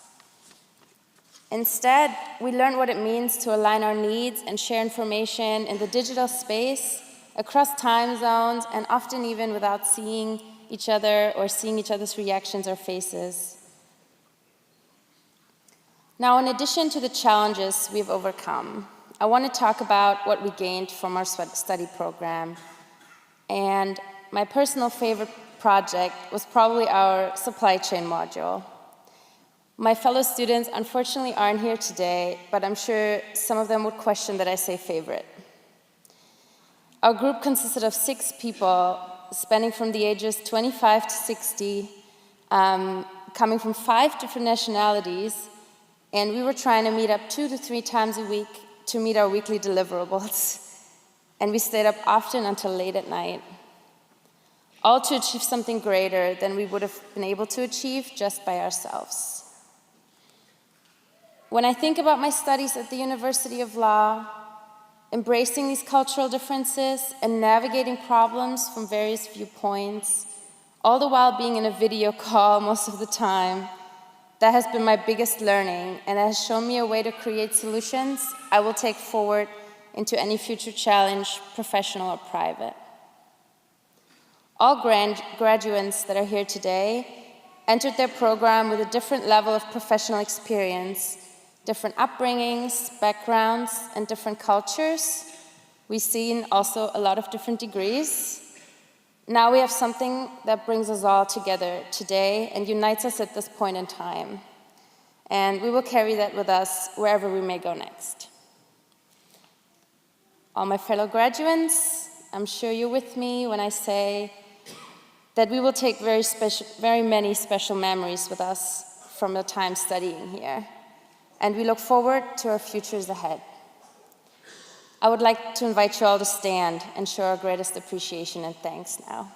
Instead, we learned what it means to align our needs and share information in the digital space across time zones and often even without seeing each other or seeing each other's reactions or faces. Now, in addition to the challenges we've overcome, I want to talk about what we gained from our study program. And my personal favorite project was probably our supply chain module. My fellow students unfortunately aren't here today, but I'm sure some of them would question that I say favorite. Our group consisted of 6 people, spanning from the ages 25 to 60, coming from 5 different nationalities, and we were trying to meet up 2 to 3 times a week to meet our weekly deliverables. And we stayed up often until late at night, all to achieve something greater than we would have been able to achieve just by ourselves. When I think about my studies at the University of Law, embracing these cultural differences and navigating problems from various viewpoints, all the while being in a video call most of the time, that has been my biggest learning, and it has shown me a way to create solutions I will take forward into any future challenge, professional or private. All graduates that are here today entered their program with a different level of professional experience, different upbringings, backgrounds, and different cultures. We've seen also a lot of different degrees. Now we have something that brings us all together today and unites us at this point in time. And we will carry that with us wherever we may go next. All my fellow graduates, I'm sure you're with me when I say that we will take very many special memories with us from the time studying here. And we look forward to our futures ahead. I would like to invite you all to stand and show our greatest appreciation and thanks now.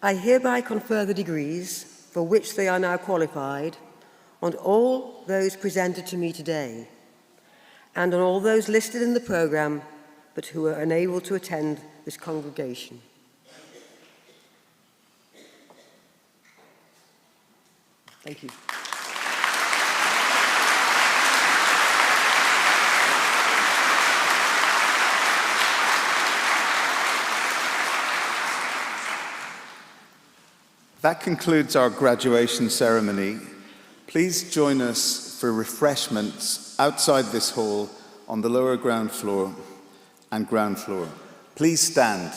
I hereby confer the degrees for which they are now qualified on all those presented to me today and on all those listed in the programme but who are unable to attend this congregation. Thank you. That concludes our graduation ceremony. Please join us for refreshments outside this hall on the lower ground floor and ground floor. Please stand.